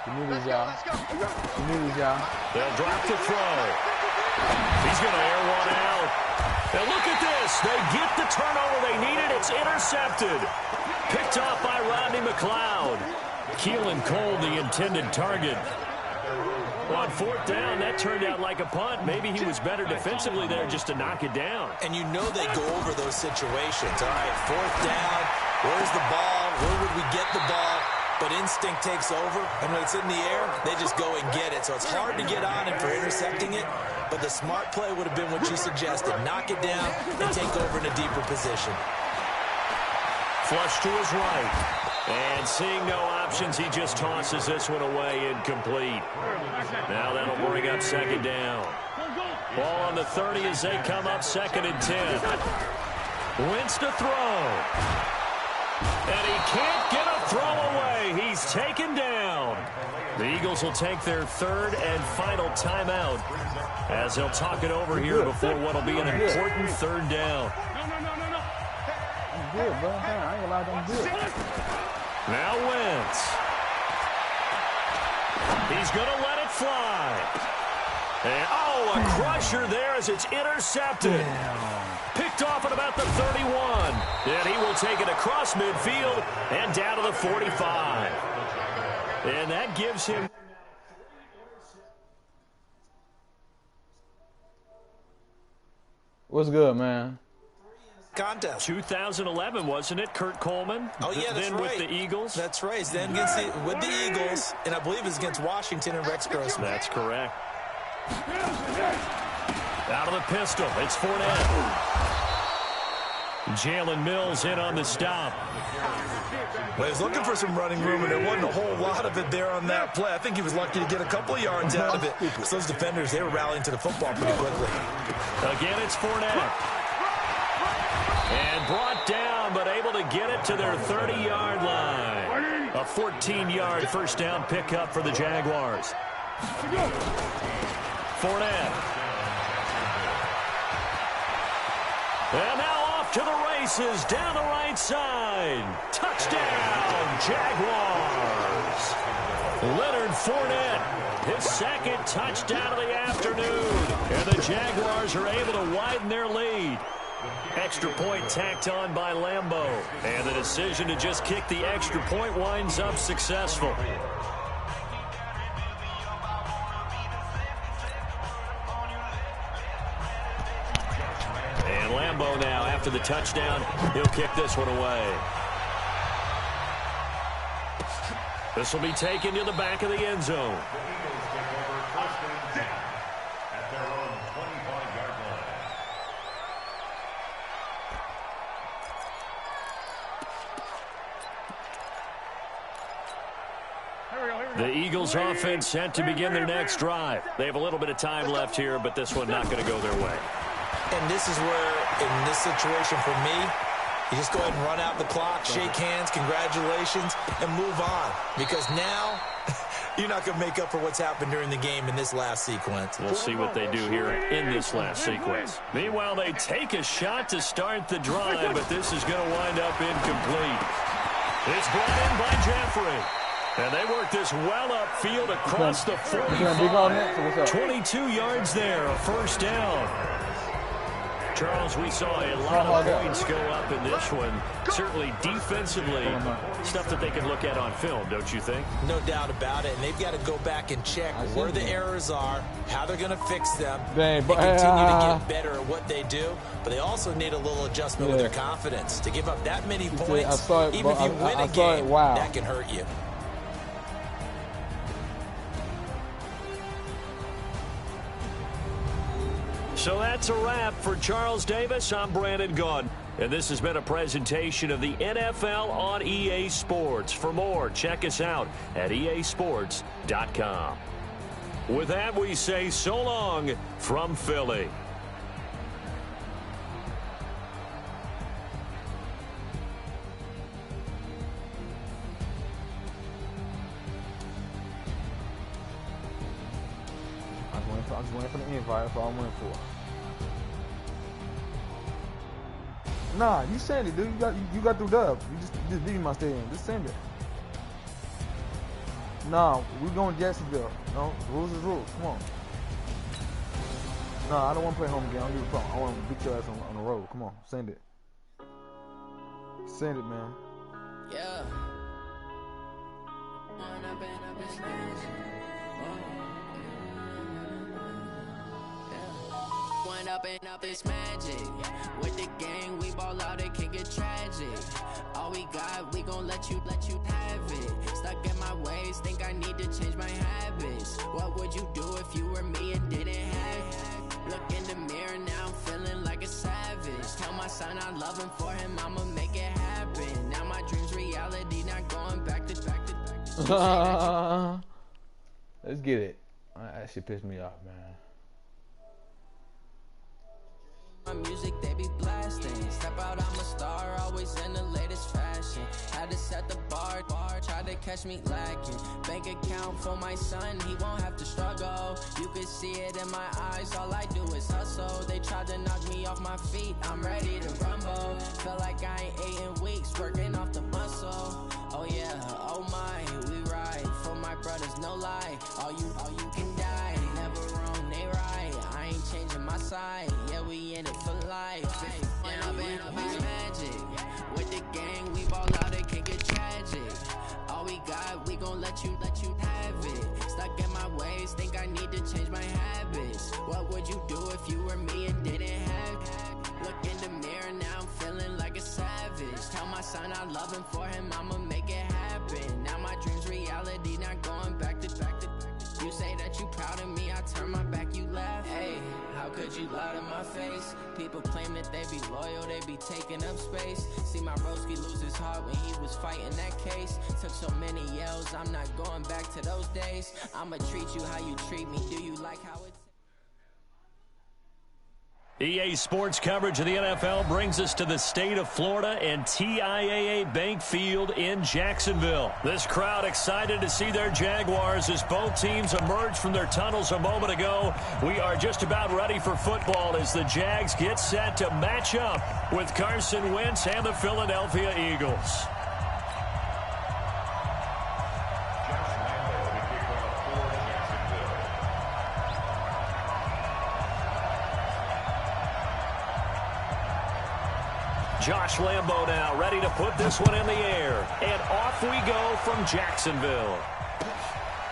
Speaker 3: Give me these, y'all. Give me these, y'all.
Speaker 2: They'll drop the throw. He's going to air one out. And look at this. They get the turnover they needed. It's intercepted. Picked off by Rodney McLeod. Keelan Cole, the intended target. On 4th down, that turned out like a punt. Maybe he was better defensively there just to knock it down.
Speaker 4: And you know they go over those situations. All right, 4th down. Where's the ball? Where would we get the ball? But instinct takes over, and when it's in the air, they just go and get it. So it's hard to get on him for intercepting it, but the smart play would have been what you suggested. Knock it down and take over in a deeper position.
Speaker 2: Flush to his right. And seeing no options, he just tosses this one away, incomplete. Now that'll bring up 2nd down. Ball on the 30 as they come up 2nd and 10. Wentz to throw. And he can't get a throw away. He's taken down. The Eagles will take their 3rd and final timeout as they'll talk it over here before what will be an important 3rd down.
Speaker 6: No.
Speaker 3: I'm good, bro. I ain't gonna lie, I'm good.
Speaker 2: Now Wentz. He's going to let it fly. And, a crusher there as it's intercepted. Picked off at about the 31. And he will take it across midfield and down to the 45. And that gives him...
Speaker 3: What's good, man?
Speaker 4: Contest.
Speaker 2: 2011, wasn't it, Kurt Coleman?
Speaker 4: Oh, yeah, that's
Speaker 2: then
Speaker 4: right.
Speaker 2: with the Eagles?
Speaker 4: That's right. Then with the Eagles, and I believe it's against Washington and Rex Grossman.
Speaker 2: That's correct. Out of the pistol, it's Fournette. Jalen Mills in on the stop.
Speaker 4: Well, he was looking for some running room, and there wasn't a whole lot of it there on that play. I think he was lucky to get a couple of yards out of it. So those defenders, they were rallying to the football pretty quickly.
Speaker 2: Again, it's Fournette. out to their 30-yard line. A 14-yard first down pickup for the Jaguars. Fournette. And now off to the races down the right side. Touchdown, Jaguars. Leonard Fournette, his second touchdown of the afternoon. And the Jaguars are able to widen their lead. Extra point tacked on by Lambeau. And the decision to just kick the extra point winds up successful. And Lambeau now, after the touchdown, he'll kick this one away. This will be taken to the back of the end zone. The Eagles offense set to begin their next drive. They have a little bit of time left here, but this one not going to go their way.
Speaker 4: And this is where, in this situation for me, you just go ahead and run out the clock, shake hands, congratulations, and move on. Because now, you're not going to make up for what's happened during the game in this last sequence.
Speaker 2: We'll see what they do here in this last sequence. Meanwhile, they take a shot to start the drive, but this is going to wind up incomplete. It's brought in by Jeffrey. And they work this well upfield across the 45. 22 yards there, a first down. Charles, we saw a lot of points go up in this one. Certainly defensively, stuff that they can look at on film, don't you think?
Speaker 4: No doubt about it. And they've got to go back and check where the errors are, how they're going to fix them, and continue to get better at what they do. But they also need a little adjustment with their confidence. To give up that many points, even if you win a game, that can hurt you.
Speaker 2: So that's a wrap for Charles Davis. I'm Brandon Gaudin. And this has been a presentation of the NFL on EA Sports. For more, check us out at easports.com. With that, we say so long from Philly.
Speaker 3: I was waiting for the invite. That's all I'm waiting for. Nah, you send it, dude. You got through dub. You just beat my stadium. Just send it. Nah, we going to Jacksonville. No, rules is rules. Come on. Nah, I don't want to play home again. I don't give a fuck. I want to beat your ass on the road. Come on, send it. Send it, man.
Speaker 7: Yeah. Up it's magic. With the gang, we ball out, it can get tragic. All we got, we gon' let you have it. Stuck in my ways, think I need to change my habits. What would you do if you were me and didn't have it? Look in the mirror, now I'm feeling like a savage. Tell my son I love him, for him I'ma make it happen. Now my dream's reality, not going back to
Speaker 3: Let's get it. That shit pissed me off, man.
Speaker 7: My music, they be blasting. Step out, I'm a star, always in the latest fashion. Had to set the bar, tried to catch me lacking. Bank account for my son, he won't have to struggle. You can see it in my eyes, all I do is hustle. They tried to knock me off my feet, I'm ready to rumble. Feel like I ain't ate in weeks, working off the muscle. Oh yeah, oh my, we ride for my brothers, no lie. All you can die, never wrong, they right. I ain't changing my side, yeah, we in it for life. And I've been magic. With the gang, we ball out, it can get tragic. All we got, we gon' let you have it. Stuck in my ways, think I need to change my habits. What would you do if you were me and didn't have it? Look in the mirror, now I'm feeling like a savage. Tell my son I love him, for him I'ma make it happen. Now my dream's reality, not going back to. You say that you proud of me, I turn my back, you laugh. Hey, how could you lie to my face? People claim that they be loyal, they be taking up space. See my broski lose his heart when he was fighting that case. Took so many yells, I'm not going back to those days. I'ma treat you how you treat me, do you like how it's...
Speaker 2: EA Sports coverage of the NFL brings us to the state of Florida and TIAA Bank Field in Jacksonville. This crowd excited to see their Jaguars as both teams emerged from their tunnels a moment ago. We are just about ready for football as the Jags get set to match up with Carson Wentz and the Philadelphia Eagles. Josh Lambo now ready to put this one in the air. And off we go from Jacksonville.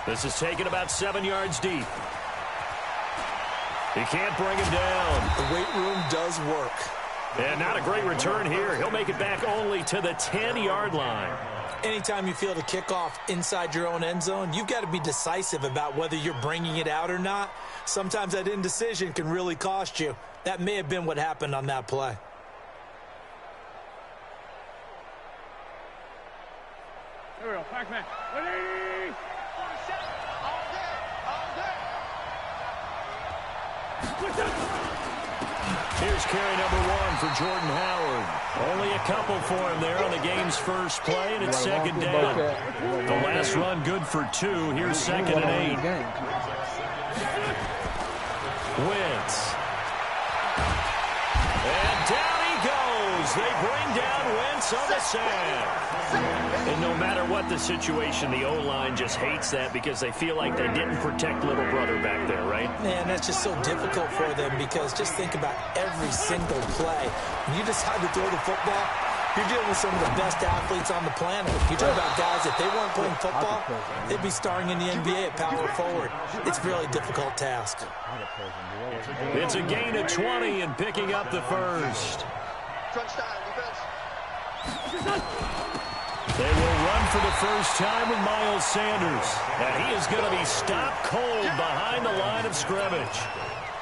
Speaker 2: This is taken about 7 yards deep. He can't bring him down.
Speaker 4: The weight room does work.
Speaker 2: And not a great return here. He'll make it back only to the 10-yard line.
Speaker 4: Anytime you field a kickoff inside your own end zone, you've got to be decisive about whether you're bringing it out or not. Sometimes that indecision can really cost you. That may have been what happened on that play.
Speaker 6: Here we go, MackMed. Ready?
Speaker 2: Here's carry number 1 for Jordan Howard. Only a couple for him there on the game's first play, and it's second down. The last run good for 2. Here's second and 8. Wentz. And down he goes. They bring down Wentz on the sack. And no matter what the situation, the O-line just hates that because they feel like they didn't protect little brother back there, right?
Speaker 4: Man, that's just so difficult for them because just think about every single play. When you decide to throw the football, you're dealing with some of the best athletes on the planet. You talk about guys, if they weren't playing football, they'd be starring in the NBA at power forward. It's a really difficult task.
Speaker 2: It's a gain of 20 and picking up the first. They will run for the first time with Miles Sanders. And he is going to be stopped cold behind the line of scrimmage.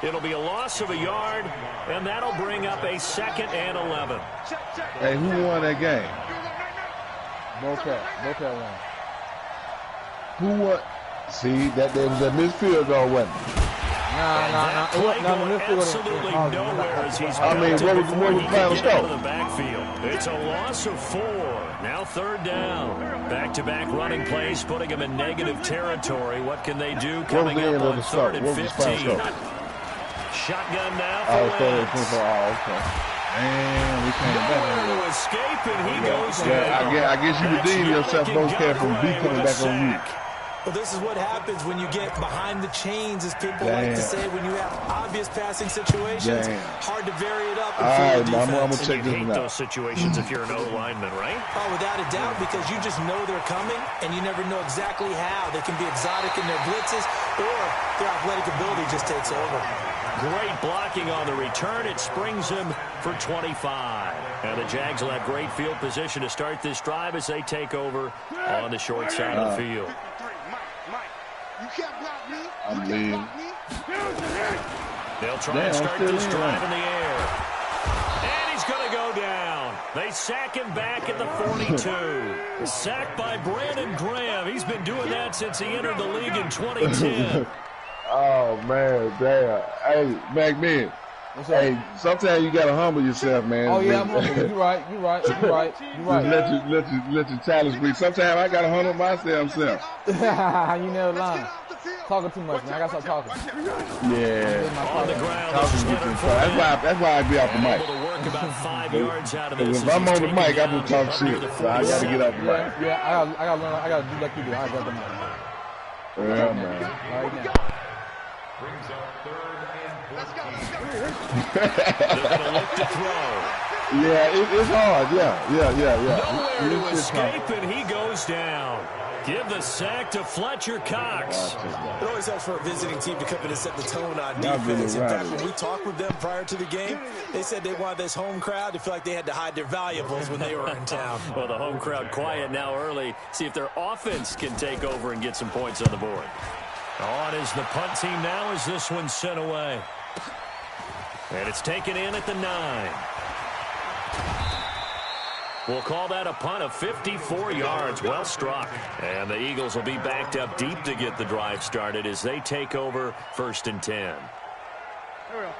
Speaker 2: It'll be a loss of a yard, and that'll bring up a 2nd and 11.
Speaker 5: Hey, who won that game?
Speaker 3: Bocat won.
Speaker 5: Who won? See, that was a missed field goal, wasn't it?
Speaker 2: Absolutely nowhere as he's
Speaker 5: what was the final score?
Speaker 2: The backfield. It's a loss of 4. Now 3rd down. Back-to-back running plays, putting him in negative territory. What can they do coming up on 3rd and 15? Shotgun now for Wentz.
Speaker 5: Okay. And we came back.
Speaker 2: To escape, and he goes down.
Speaker 5: I guess you redeem yourself, Bocat, from B coming back on you.
Speaker 4: Well, this is what happens when you get behind the chains, as people like to say, when you have obvious passing situations. Hard to vary it up.
Speaker 5: All right, I'm going to check this out.
Speaker 2: Those situations if you're an O-lineman, right?
Speaker 4: Oh, without a doubt, because you just know they're coming, and you never know exactly how. They can be exotic in their blitzes, or their athletic ability just takes over.
Speaker 2: Great blocking on the return. It springs him for 25. And the Jags will have great field position to start this drive as they take over on the short side of the field.
Speaker 8: You can't block me.
Speaker 5: I'm leaving.
Speaker 2: They'll try and start this drive in the air. And he's going to go down. They sack him back at the 42. Sacked by Brandon Graham. He's been doing that since he entered the league in 2010.
Speaker 5: Oh, man, damn. Hey, MackMed. Hey, sometimes you gotta humble yourself, man.
Speaker 3: Oh yeah, I'm humble. You're right.
Speaker 5: Let your talents breathe. Sometimes I gotta humble myself.
Speaker 3: You never lying. Talking too much, man. I gotta stop talking.
Speaker 5: Yeah.
Speaker 2: On the ground.
Speaker 5: That's why I be off the mic.
Speaker 2: Able to work about 5 yards out of this.
Speaker 5: If I'm on the mic, I'm gonna talk shit. So I gotta get off the mic.
Speaker 3: Yeah, I gotta learn. I gotta do like you do. I gotta the mic.
Speaker 5: Yeah, man.
Speaker 3: Right now.
Speaker 8: Brings up 3rd and 14.
Speaker 2: They're going to look to throw.
Speaker 5: Yeah, it's hard. Yeah.
Speaker 2: Nowhere to escape, and he goes down. Give the sack to Fletcher Cox.
Speaker 4: It always helps for a visiting team to come in and set the tone on defense. In fact, when we talked with them prior to the game, they said they wanted this home crowd to feel like they had to hide their valuables when they were in town.
Speaker 2: Well, the home crowd quiet now early. See if their offense can take over and get some points on the board. On is the punt team now as this one's sent away. And it's taken in at the 9. We'll call that a punt of 54 yards. Well struck. And the Eagles will be backed up deep to get the drive started as they take over 1st and 10.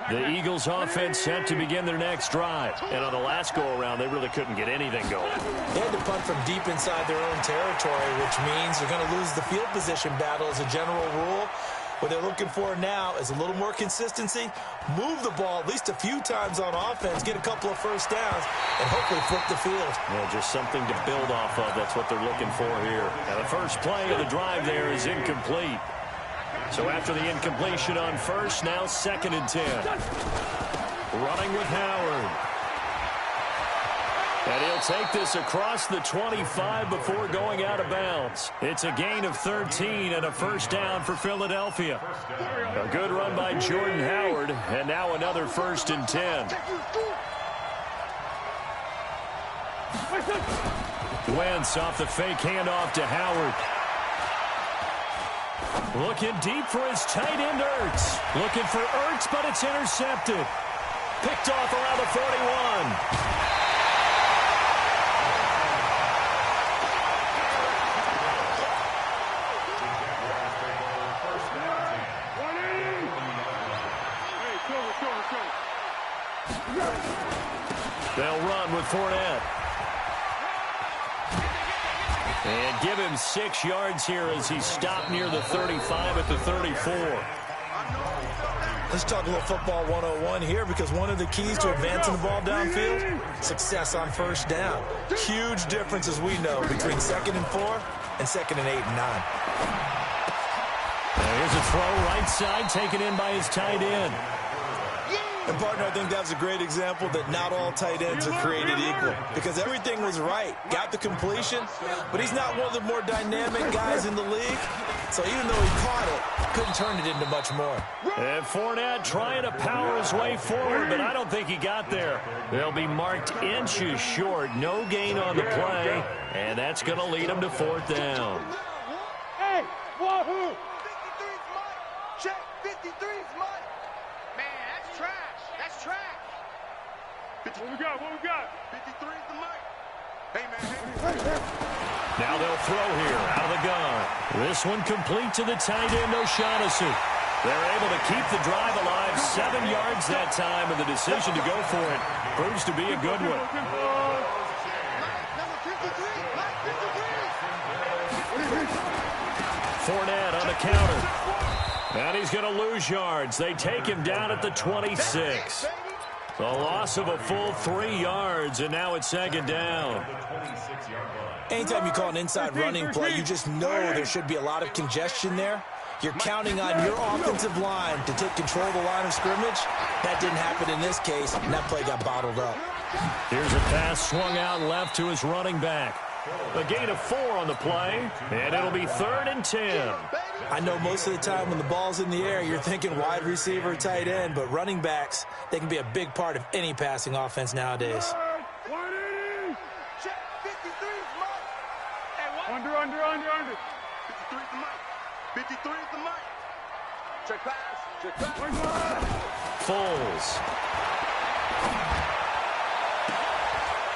Speaker 2: The Eagles offense set to begin their next drive. And on the last go-around, they really couldn't get anything going.
Speaker 4: They had to punt from deep inside their own territory, which means they're going to lose the field position battle as a general rule. What they're looking for now is a little more consistency, move the ball at least a few times on offense, get a couple of first downs, and hopefully flip the field.
Speaker 2: Yeah, just something to build off of. That's what they're looking for here. Now, the first play of the drive there is incomplete. So after the incompletion on first, now 2nd and 10. Running with Howard. And he'll take this across the 25 before going out of bounds. It's a gain of 13 and a first down for Philadelphia. A good run by Jordan Howard, and now another 1st and 10. Wentz off the fake handoff to Howard. Looking deep for his tight end, Ertz. Looking for Ertz, but it's intercepted. Picked off around the 41. They'll run with Fournette. And give him 6 yards here as he stopped near the 35 at the 34.
Speaker 4: Let's talk a little football 101 here, because one of the keys to advancing the ball downfield, success on first down. Huge difference, as we know, between 2nd and 4 and 2nd and 8 and 9.
Speaker 2: Now here's a throw right side taken in by his tight end.
Speaker 4: And, partner, I think that's a great example that not all tight ends are created equal, because everything was right. Got the completion, but he's not one of the more dynamic guys in the league. So even though he caught it, couldn't turn it into much more.
Speaker 2: And Fournette trying to power his way forward, but I don't think he got there. They'll be marked inches short. No gain on the play, and that's going to lead him to 4th down.
Speaker 8: Hey, wahoo! 53's mine. Check, 53's mine. Man, that's trash. That's trash.
Speaker 6: What we got? What we got?
Speaker 8: 53's the mic. Hey, man. Hey.
Speaker 2: Now they'll throw here out of the gun. This one complete to the tight end, O'Shaughnessy. They're able to keep the drive alive. 7 yards that time, and the decision to go for it proves to be a good one. Fournette on the counter. And he's going to lose yards. They take him down at the 26. A loss of a full 3 yards, and now it's 2nd down.
Speaker 4: Anytime you call an inside running play, you just know there should be a lot of congestion there. You're counting on your offensive line to take control of the line of scrimmage. That didn't happen in this case, and that play got bottled up.
Speaker 2: Here's a pass swung out left to his running back. A gain of 4 on the play, and it'll be 3rd and 10.
Speaker 4: I know most of the time when the ball's in the air, you're thinking wide receiver, tight end, but running backs, they can be a big part of any passing offense nowadays.
Speaker 6: Under.
Speaker 8: 53's the mic. 53's the mic. Check pass. Check pass.
Speaker 2: Foles.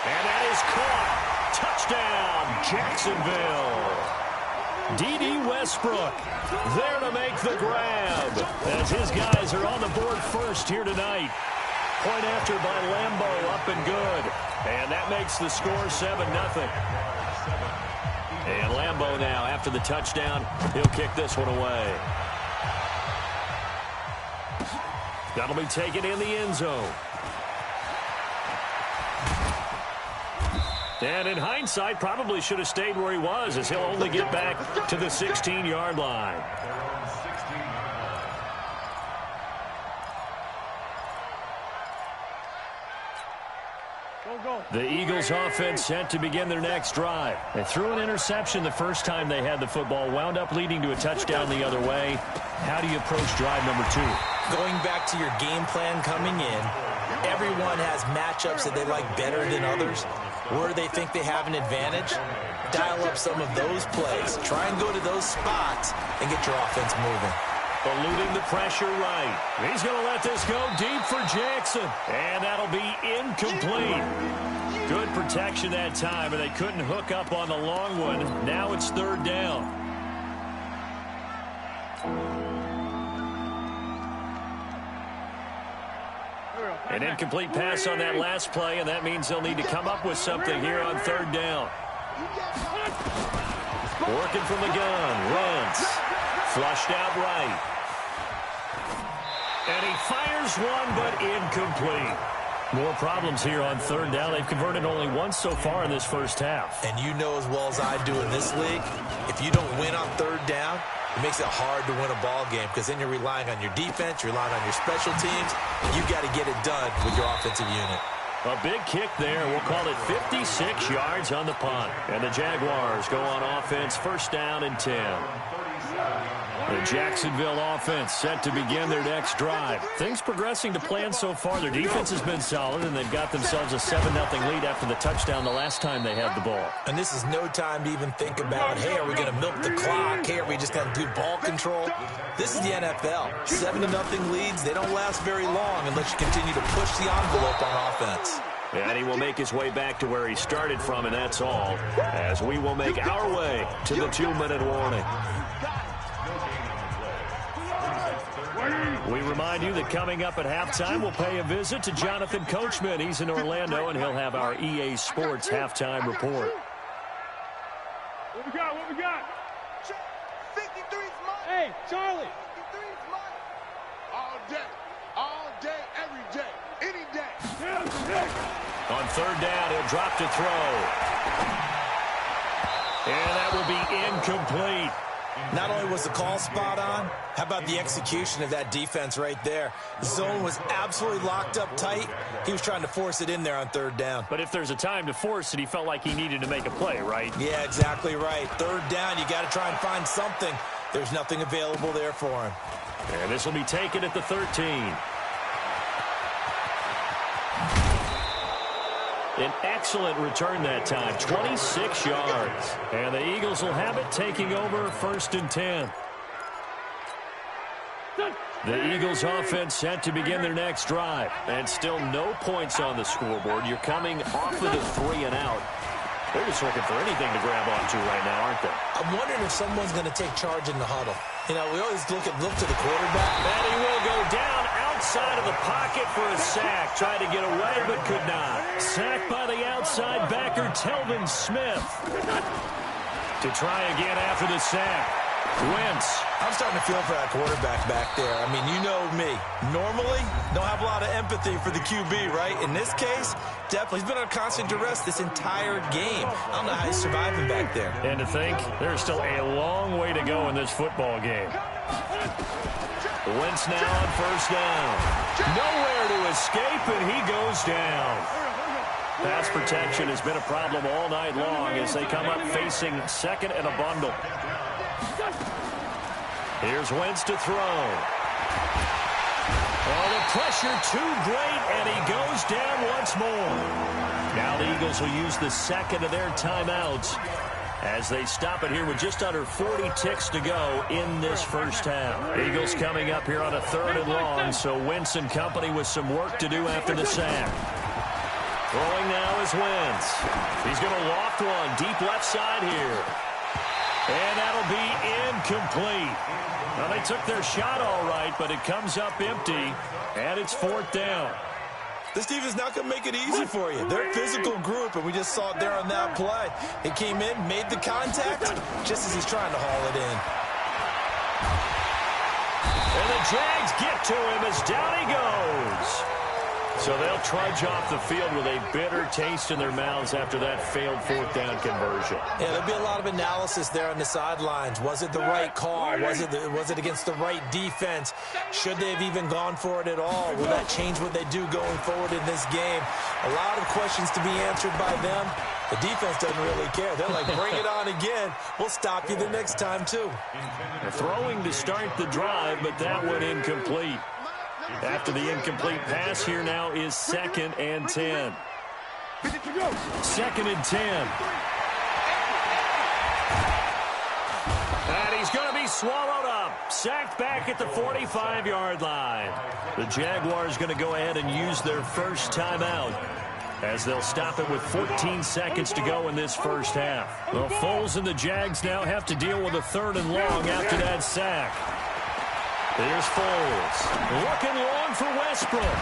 Speaker 2: And that is caught. Touchdown, Jacksonville. D.D. Westbrook there to make the grab as his guys are on the board first here tonight. Point after by Lambeau, up and good. And that makes the score 7-0. And Lambeau now, after the touchdown, he'll kick this one away. That'll be taken in the end zone. And in hindsight, probably should have stayed where he was, as he'll only get back to the 16-yard line. The Eagles offense set to begin their next drive. They threw an interception the first time they had the football, wound up leading to a touchdown the other way. How do you approach drive number 2?
Speaker 4: Going back to your game plan coming in, everyone has matchups that they like better than others, where they think they have an advantage. Dial up some of those plays. Try and go to those spots and get your offense moving.
Speaker 2: Eluding the pressure right. He's going to let this go deep for Jackson. And that'll be incomplete. Good protection that time, and they couldn't hook up on the long one. Now it's 3rd down. An incomplete pass on that last play, and that means they'll need to come up with something here on third down. Working from the gun, Wentz. Flushed out right. And he fires one, but incomplete. More problems here on third down. They've converted only once so far in this first half.
Speaker 4: And you know as well as I do in this league, if you don't win on third down, it makes it hard to win a ball game because then you're relying on your defense, you're relying on your special teams. You've got to get it done with your offensive unit.
Speaker 2: A big kick there. We'll call it 56 yards on the punt. And the Jaguars go on offense, first down and 10. The Jacksonville offense set to begin their next drive. Things progressing to plan so far. Their defense has been solid, and they've got themselves a 7-0 lead after the touchdown the last time they had the ball.
Speaker 4: And this is no time to even think about, hey, are we going to milk the clock? Hey, are we just going to do ball control? This is the NFL. 7-0 leads, they don't last very long unless you continue to push the envelope on offense.
Speaker 2: And he will make his way back to where he started from, and that's all, as we will make our way to the 2-minute warning. We remind you that coming up at halftime, we'll pay a visit to Jonathan Coachman. He's in Orlando, and he'll have our EA Sports halftime report.
Speaker 6: What we got? What we got?
Speaker 8: 53's mine.
Speaker 6: Hey, Charlie.
Speaker 8: 53's mine. All day, every day, any day.
Speaker 2: On third down, he'll drop to throw. And that will be incomplete.
Speaker 4: Not only was the call spot on, how about the execution of that defense right there? The zone was absolutely locked up tight. He was trying to force it in there on third down.
Speaker 2: But if there's a time to force it, he felt like he needed to make a play, right?
Speaker 4: Yeah, exactly right. Third down, you got to try and find something. There's nothing available there for him.
Speaker 2: And this will be taken at the 13. An excellent return that time, 26 yards. And the Eagles will have it, taking over first and 10. The Eagles offense set to begin their next drive. And still no points on the scoreboard. You're coming off of the 3 and out. They're just looking for anything to grab onto right now, aren't they?
Speaker 4: I'm wondering if someone's going to take charge in the huddle. You know, we always look to the quarterback.
Speaker 2: And he will go down outside of the pocket for a sack. Tried to get away, but could not. Sacked by the outside backer, Telvin Smith. To try again after the sack. Wentz.
Speaker 4: I'm starting to feel for that quarterback back there. I mean, you know me. Normally, don't have a lot of empathy for the QB, right? In this case, definitely. He's been on constant duress this entire game. I don't know how he's surviving back there.
Speaker 2: And to think, there's still a long way to go in this football game. Wentz now on first down. Nowhere to escape, and he goes down. Pass protection has been a problem all night long as they come up facing second and a bundle. Here's Wentz to throw. Oh, the pressure too great, and he goes down once more. Now the Eagles will use the second of their timeouts as they stop it here with just under 40 ticks to go in this first half. Eagles coming up here on a 3rd and long, so Wentz and company with some work to do after the sack. Throwing now is Wentz. He's going to loft one deep left side here. And that'll be incomplete. Now, they took their shot all right, but it comes up empty, and it's 4th down.
Speaker 4: This defense not going to make it easy for you. They're a physical group, and we just saw it there on that play. He came in, made the contact, just as he's trying to haul it in.
Speaker 2: And the Jags get to him as down he goes. So they'll trudge off the field with a bitter taste in their mouths after that failed 4th down conversion.
Speaker 4: Yeah, there'll be a lot of analysis there on the sidelines. Was it the right call? Was it against the right defense? Should they have even gone for it at all? Will that change what they do going forward in this game? A lot of questions to be answered by them. The defense doesn't really care. They're like, bring it on again. We'll stop you the next time, too.
Speaker 2: Throwing to start the drive, but that one incomplete. After the incomplete pass, here now is 2nd and 10. 2nd and 10. And he's going to be swallowed up. Sacked back at the 45-yard line. The Jaguars going to go ahead and use their first timeout as they'll stop it with 14 seconds to go in this first half. The Foles and the Jags now have to deal with a 3rd and long after that sack. Here's Foles. Looking long for Westbrook.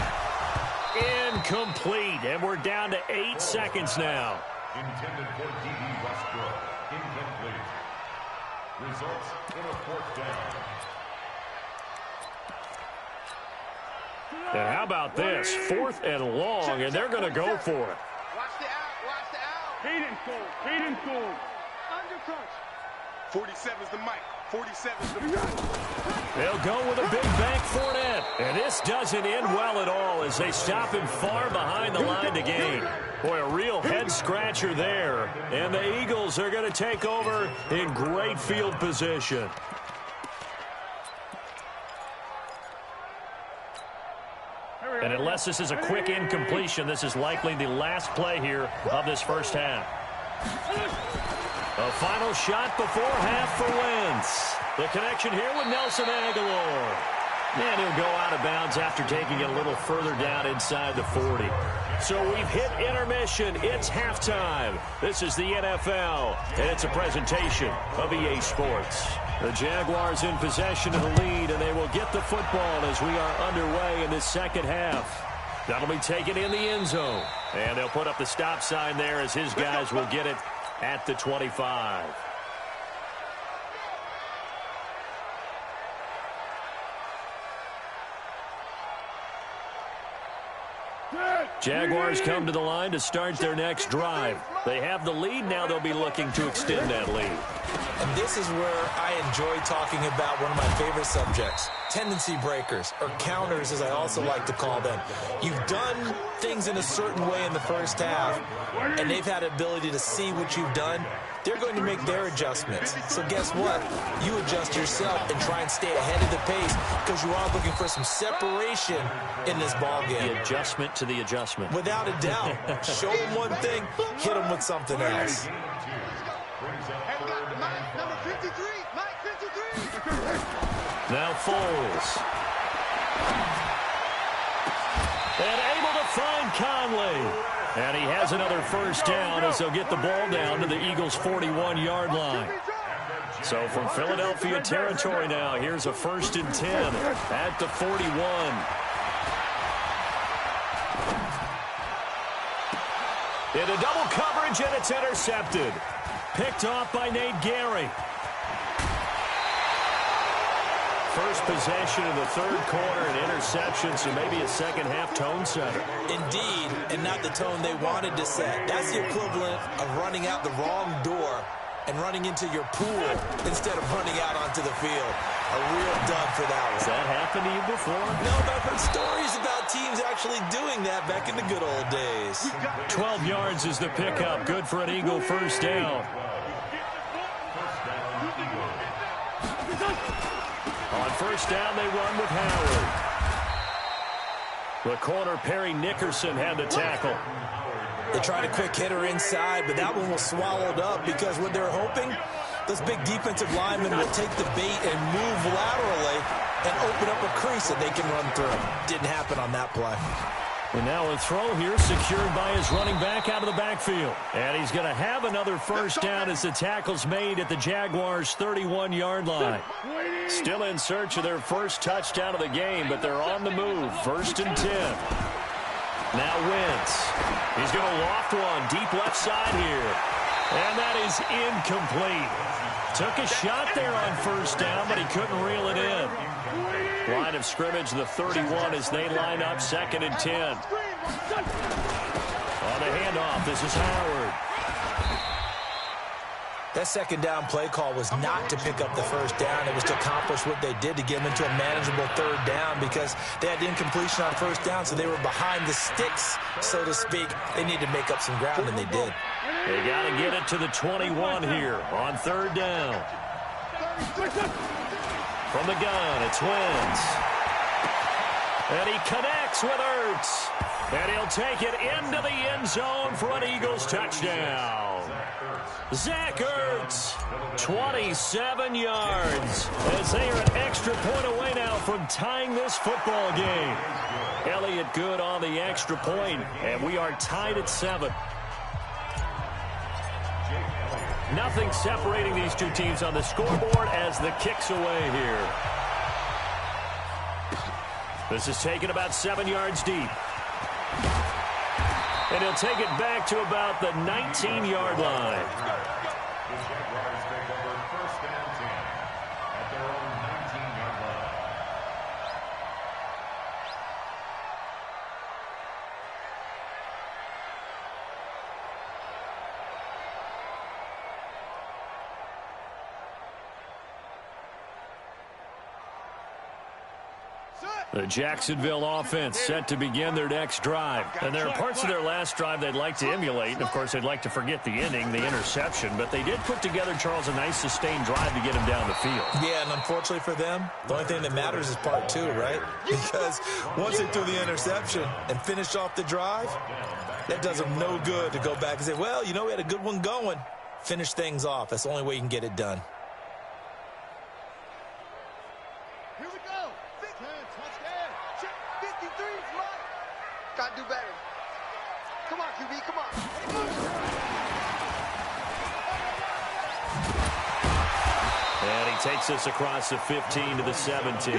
Speaker 2: Incomplete, and we're down to 8 seconds now.
Speaker 9: Intended for D.D. Westbrook. Incomplete. Results in a 4th down.
Speaker 2: And how about this? 4th and long, and they're going to go for it.
Speaker 8: Watch the out. Watch the out.
Speaker 6: Hayden Cole. Hayden Cole.
Speaker 8: Under touch. 47's the mic. 47's the mic.
Speaker 2: They'll go with a big bank Fournette. And this doesn't end well at all as they stop him far behind the line to gain. Boy, a real head-scratcher there. And the Eagles are going to take over in great field position. And unless this is a quick incompletion, this is likely the last play here of this first half. A final shot before half for Wentz. The connection here with Nelson Aguilar. And he'll go out of bounds after taking it a little further down inside the 40. So we've hit intermission. It's halftime. This is the NFL, and it's a presentation of EA Sports. The Jaguars in possession of the lead, and they will get the football as we are underway in this second half. That'll be taken in the end zone. And they'll put up the stop sign there as his guys will get it at the 25. Jaguars come to the line to start their next drive. They have the lead. Now they'll be looking to extend that lead.
Speaker 4: And this is where I enjoy talking about one of my favorite subjects, tendency breakers, or counters as I also like to call them. You've done things in a certain way in the first half, and they've had the ability to see what you've done. They're going to make their adjustments. So guess what? You adjust yourself and try and stay ahead of the pace because you are looking for some separation in this ball game.
Speaker 2: The adjustment to the adjustment.
Speaker 4: Without a doubt. Show them one thing, hit them with something else.
Speaker 8: Number 53. Mike 53.
Speaker 2: Now Foles. And able to find Conley. And he has another first down as they'll get the ball down to the Eagles' 41-yard line. So from Philadelphia territory now, here's a 1st and 10 at the 41. Into double coverage, and it's intercepted. Picked off by Nate Gary. First possession in the third quarter, an interception, so maybe a second-half tone setter.
Speaker 4: Indeed, and not the tone they wanted to set. That's the equivalent of running out the wrong door and running into your pool instead of running out onto the field. A real dud for that one.
Speaker 2: Has that happened to you before?
Speaker 4: No, but I've heard stories about teams actually doing that back in the good old days.
Speaker 2: 12 yards is the pickup. Good for an Eagle first down. On first down, they run with Howard. The corner, Perry Nickerson, had the tackle.
Speaker 4: They tried a quick hitter inside, but that one was swallowed up because what they're hoping, those big defensive linemen will take the bait and move laterally and open up a crease that they can run through. Didn't happen on that play.
Speaker 2: And now a throw here secured by his running back out of the backfield. And he's going to have another first down as the tackle's made at the Jaguars' 31-yard line. Still in search of their first touchdown of the game, but they're on the move. 1st and 10. Now Wentz. He's going to loft one deep left side here. And that is incomplete. Took a shot there on first down, but he couldn't reel it in. Line of scrimmage, the 31 as they line up 2nd and 10. On the handoff, this is Howard.
Speaker 4: That second down play call was not to pick up the first down. It was to accomplish what they did to get them into a manageable third down because they had incompletion on first down, so they were behind the sticks, so to speak. They needed to make up some ground, and they did.
Speaker 2: They got to get it to the 21 here on third down. From the gun, it's Wentz. And he connects with Ertz. And he'll take it into the end zone for an Eagles touchdown. Zach Ertz, 27 yards, as they are an extra point away now from tying this football game. Elliott good on the extra point, and we are tied at 7. Nothing separating these two teams on the scoreboard as the kick's away here. This is taken about 7 yards deep. And he'll take it back to about the 19-yard line.
Speaker 9: The Jaguars take over 1st and 10 at their own 19-yard line.
Speaker 2: The Jacksonville offense set to begin their next drive. And there are parts of their last drive they'd like to emulate. And, of course, they'd like to forget the ending, the interception. But they did put together, Charles, a nice sustained drive to get him down the field.
Speaker 4: Yeah, and unfortunately for them, the only thing that matters is part 2, right? Because once they threw the interception and finished off the drive, that does them no good to go back and say, well, you know, we had a good one going. Finish things off. That's the only way you can get it done.
Speaker 8: Gotta do better. Come on, QB, come on.
Speaker 2: And he takes us across the 15 to the 17.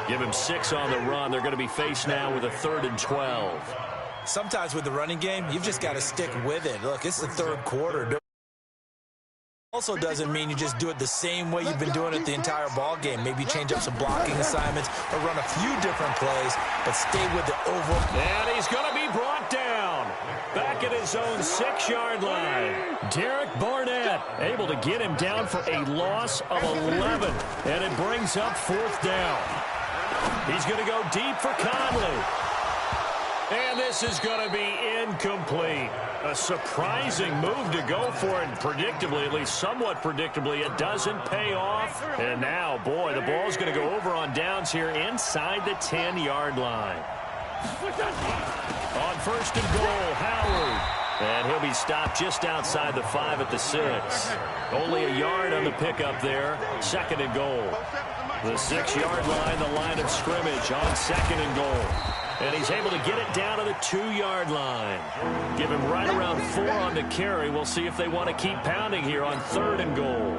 Speaker 2: Give him 6 on the run. They're going to be faced now with a 3rd and 12.
Speaker 4: Sometimes with the running game, you've just got to stick with it. Look, it's the 3rd quarter. Also doesn't mean you just do it the same way you've been doing it the entire ball game. Maybe change up some blocking assignments or run a few different plays, but stay with the overall.
Speaker 2: And he's going to be brought down. Back at his own 6-yard line. Derek Barnett able to get him down for a loss of 11. And it brings up 4th down. He's going to go deep for Conley. And this is going to be incomplete. A surprising move to go for it. Predictably, at least somewhat predictably, it doesn't pay off. And now, boy, the ball's going to go over on downs here inside the 10-yard line. On 1st and goal, Howard. And he'll be stopped just outside the 5 at the 6. Only a yard on the pickup there. 2nd and goal. The 6-yard line, the line of scrimmage on 2nd and goal. And he's able to get it down to the 2-yard line. Give him right around 4 on the carry. We'll see if they want to keep pounding here on 3rd and goal.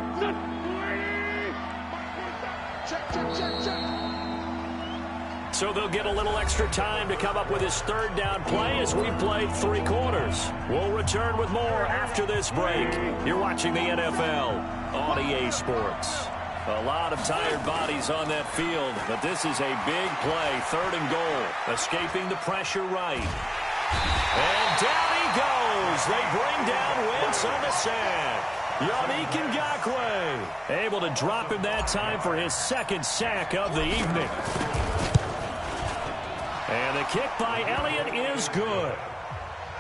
Speaker 2: So they'll get a little extra time to come up with his 3rd down play as we've played 3 quarters. We'll return with more after this break. You're watching the NFL on EA Sports. A lot of tired bodies on that field, but this is a big play. 3rd and goal. Escaping the pressure right. And down he goes. They bring down Wentz on the sack. Yannick Ngakoue able to drop him that time for his 2nd sack of the evening. And the kick by Elliott is good.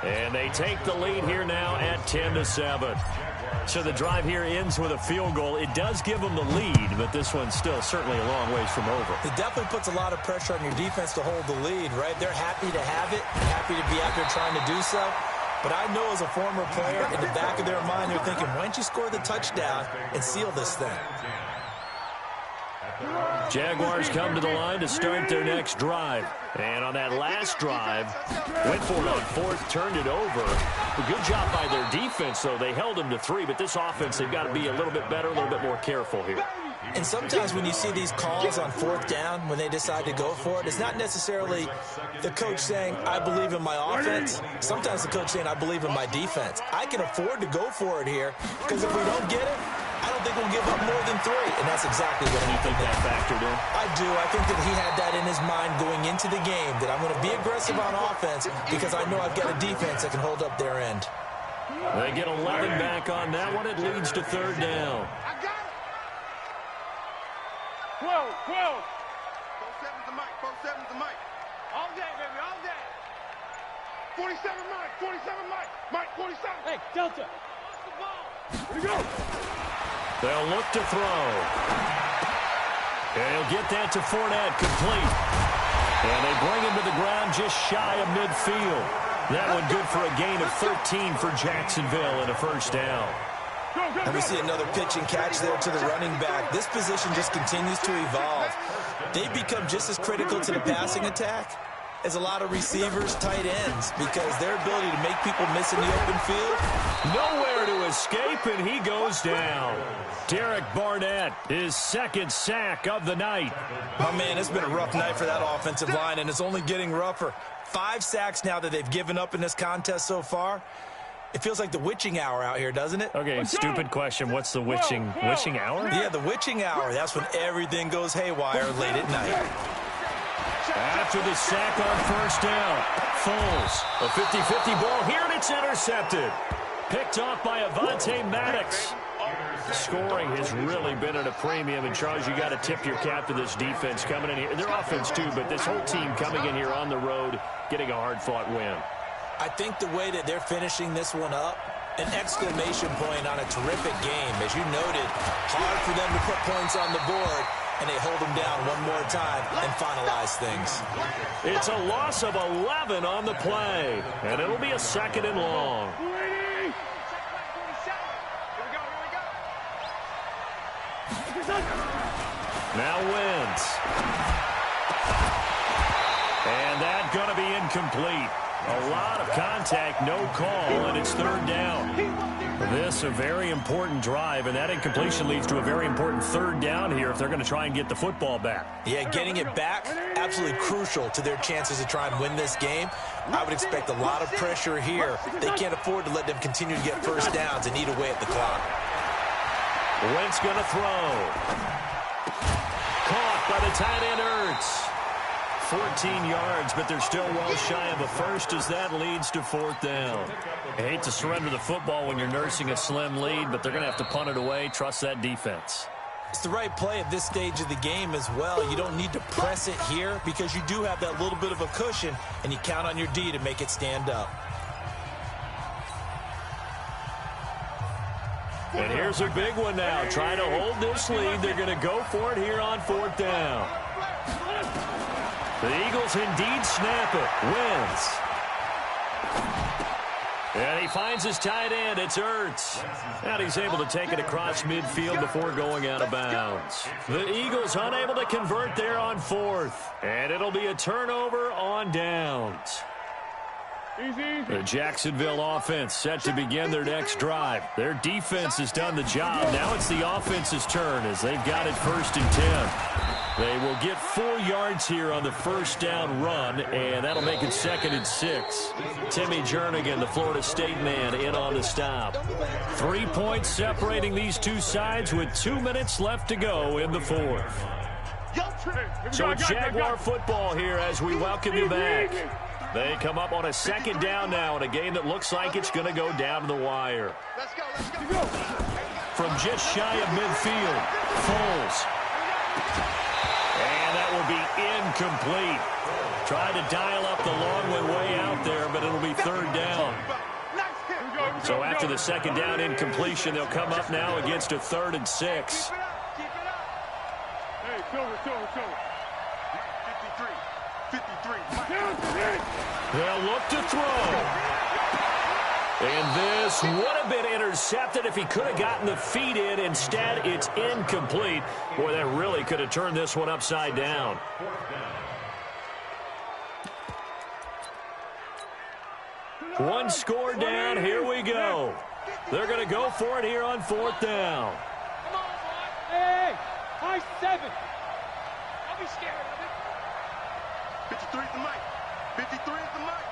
Speaker 2: And they take the lead here now at 10-7. So the drive here ends with a field goal. It does give them the lead, but this one's still certainly a long ways from over.
Speaker 4: It definitely puts a lot of pressure on your defense to hold the lead, right? They're happy to have it, happy to be out there trying to do so. But I know as a former player, in the back of their mind, they're thinking, why don't you score the touchdown and seal this thing?
Speaker 2: Jaguars come to the line to start their next drive. And on that last drive, went for it on 4th, turned it over. A good job by their defense, though. They held them to 3, but this offense, they've got to be a little bit better, a little bit more careful here.
Speaker 4: And sometimes when you see these calls on 4th down, when they decide to go for it, it's not necessarily the coach saying, I believe in my offense. Sometimes the coach saying, I believe in my defense. I can afford to go for it here, because if we don't get it, I don't think we'll give up more than 3, and that's exactly what I think
Speaker 2: that factored in.
Speaker 4: I do. I think that he had that in his mind going into the game, that I'm going to be aggressive on offense because I know I've got a defense that can hold up their end.
Speaker 2: They get 11 back on that one. It leads to 3rd down.
Speaker 8: I got it. 12. 4-7's the mic. 4-7's the mic. All day, baby, all day. 47 mic. 47 mic. Mike, 47. Hey, Delta. Watch the ball. Here we go.
Speaker 2: They'll look to throw. And he'll get that to Fournette, complete. And they bring him to the ground just shy of midfield. That one good for a gain of 13 for Jacksonville and a 1st down.
Speaker 4: And we see another pitch and catch there to the running back. This position just continues to evolve. They become just as critical to the passing attack as a lot of receivers, tight ends, because their ability to make people miss in the open field.
Speaker 2: Nowhere to escape, and he goes down. Derek Barnett, his 2nd sack of the night.
Speaker 4: My man, it's been a rough night for that offensive line, and it's only getting rougher. 5 sacks now that they've given up in this contest so far. It feels like the witching hour out here, doesn't it?
Speaker 2: Okay, stupid question. What's the witching hour?
Speaker 4: Yeah, the witching hour. That's when everything goes haywire late at night.
Speaker 2: After the sack on first down, Foles, a 50-50 ball here, and it's intercepted. Picked off by MackMed87's. Scoring has really been at a premium, and Charles, you got to tip your cap to this defense coming in here. Their offense too, but this whole team coming in here on the road, getting a hard-fought win.
Speaker 4: I think the way that they're finishing this one up, an exclamation point on a terrific game. As you noted, hard for them to put points on the board, and they hold them down one more time and finalize things.
Speaker 2: It's a loss of 11 on the play, and it'll be a 2nd and long. Now wins. And that's going to be incomplete. A lot of contact, no call, and it's 3rd down. This a very important drive, and that incompletion leads to a very important 3rd down here if they're going to try and get the football back.
Speaker 4: Yeah, getting it back, absolutely crucial to their chances to try and win this game. I would expect a lot of pressure here. They can't afford to let them continue to get first downs and eat away at the clock.
Speaker 2: Wentz going to throw. Caught by the tight end Ertz. 14 yards, but they're still well shy of a first as that leads to 4th down. I hate to surrender the football when you're nursing a slim lead, but they're going to have to punt it away. Trust that defense.
Speaker 4: It's the right play at this stage of the game as well. You don't need to press it here because you do have that little bit of a cushion, and you count on your D to make it stand up.
Speaker 2: And here's a big one now. Trying to hold this lead. They're going to go for it here on 4th down. The Eagles indeed snap it. Wins. And he finds his tight end. It's Ertz. And he's able to take it across midfield before going out of bounds. The Eagles unable to convert there on 4th. And it'll be a turnover on downs. The Jacksonville offense set to begin their next drive. Their defense has done the job. Now it's the offense's turn as they've got it 1st and 10. They will get 4 yards here on the 1st down run, and that'll make it 2nd and 6. Timmy Jernigan, the Florida State man, in on the stop. 3 points separating these two sides with 2 minutes left to go in the 4th. So Jaguar football here as we welcome you back. They come up on a 2nd down now in a game that looks like it's going to go down to the wire.
Speaker 8: Let's go.
Speaker 2: From just shy of midfield, Foles. And that will be incomplete. Tried to dial up the long one way out there, but it'll be 3rd down. So after the 2nd down incompletion, they'll come up now against a 3rd and 6.
Speaker 6: Hey, Silver.
Speaker 8: 53.
Speaker 2: They'll look to throw. And this would have been intercepted if he could have gotten the feet in. Instead, it's incomplete. Boy, that really could have turned this one upside down. One score down. Here we go. They're going to go for it here on 4th down.
Speaker 6: Hey, high 7. Don't be scared of it.
Speaker 8: 53 is the mic. 53 is the mic.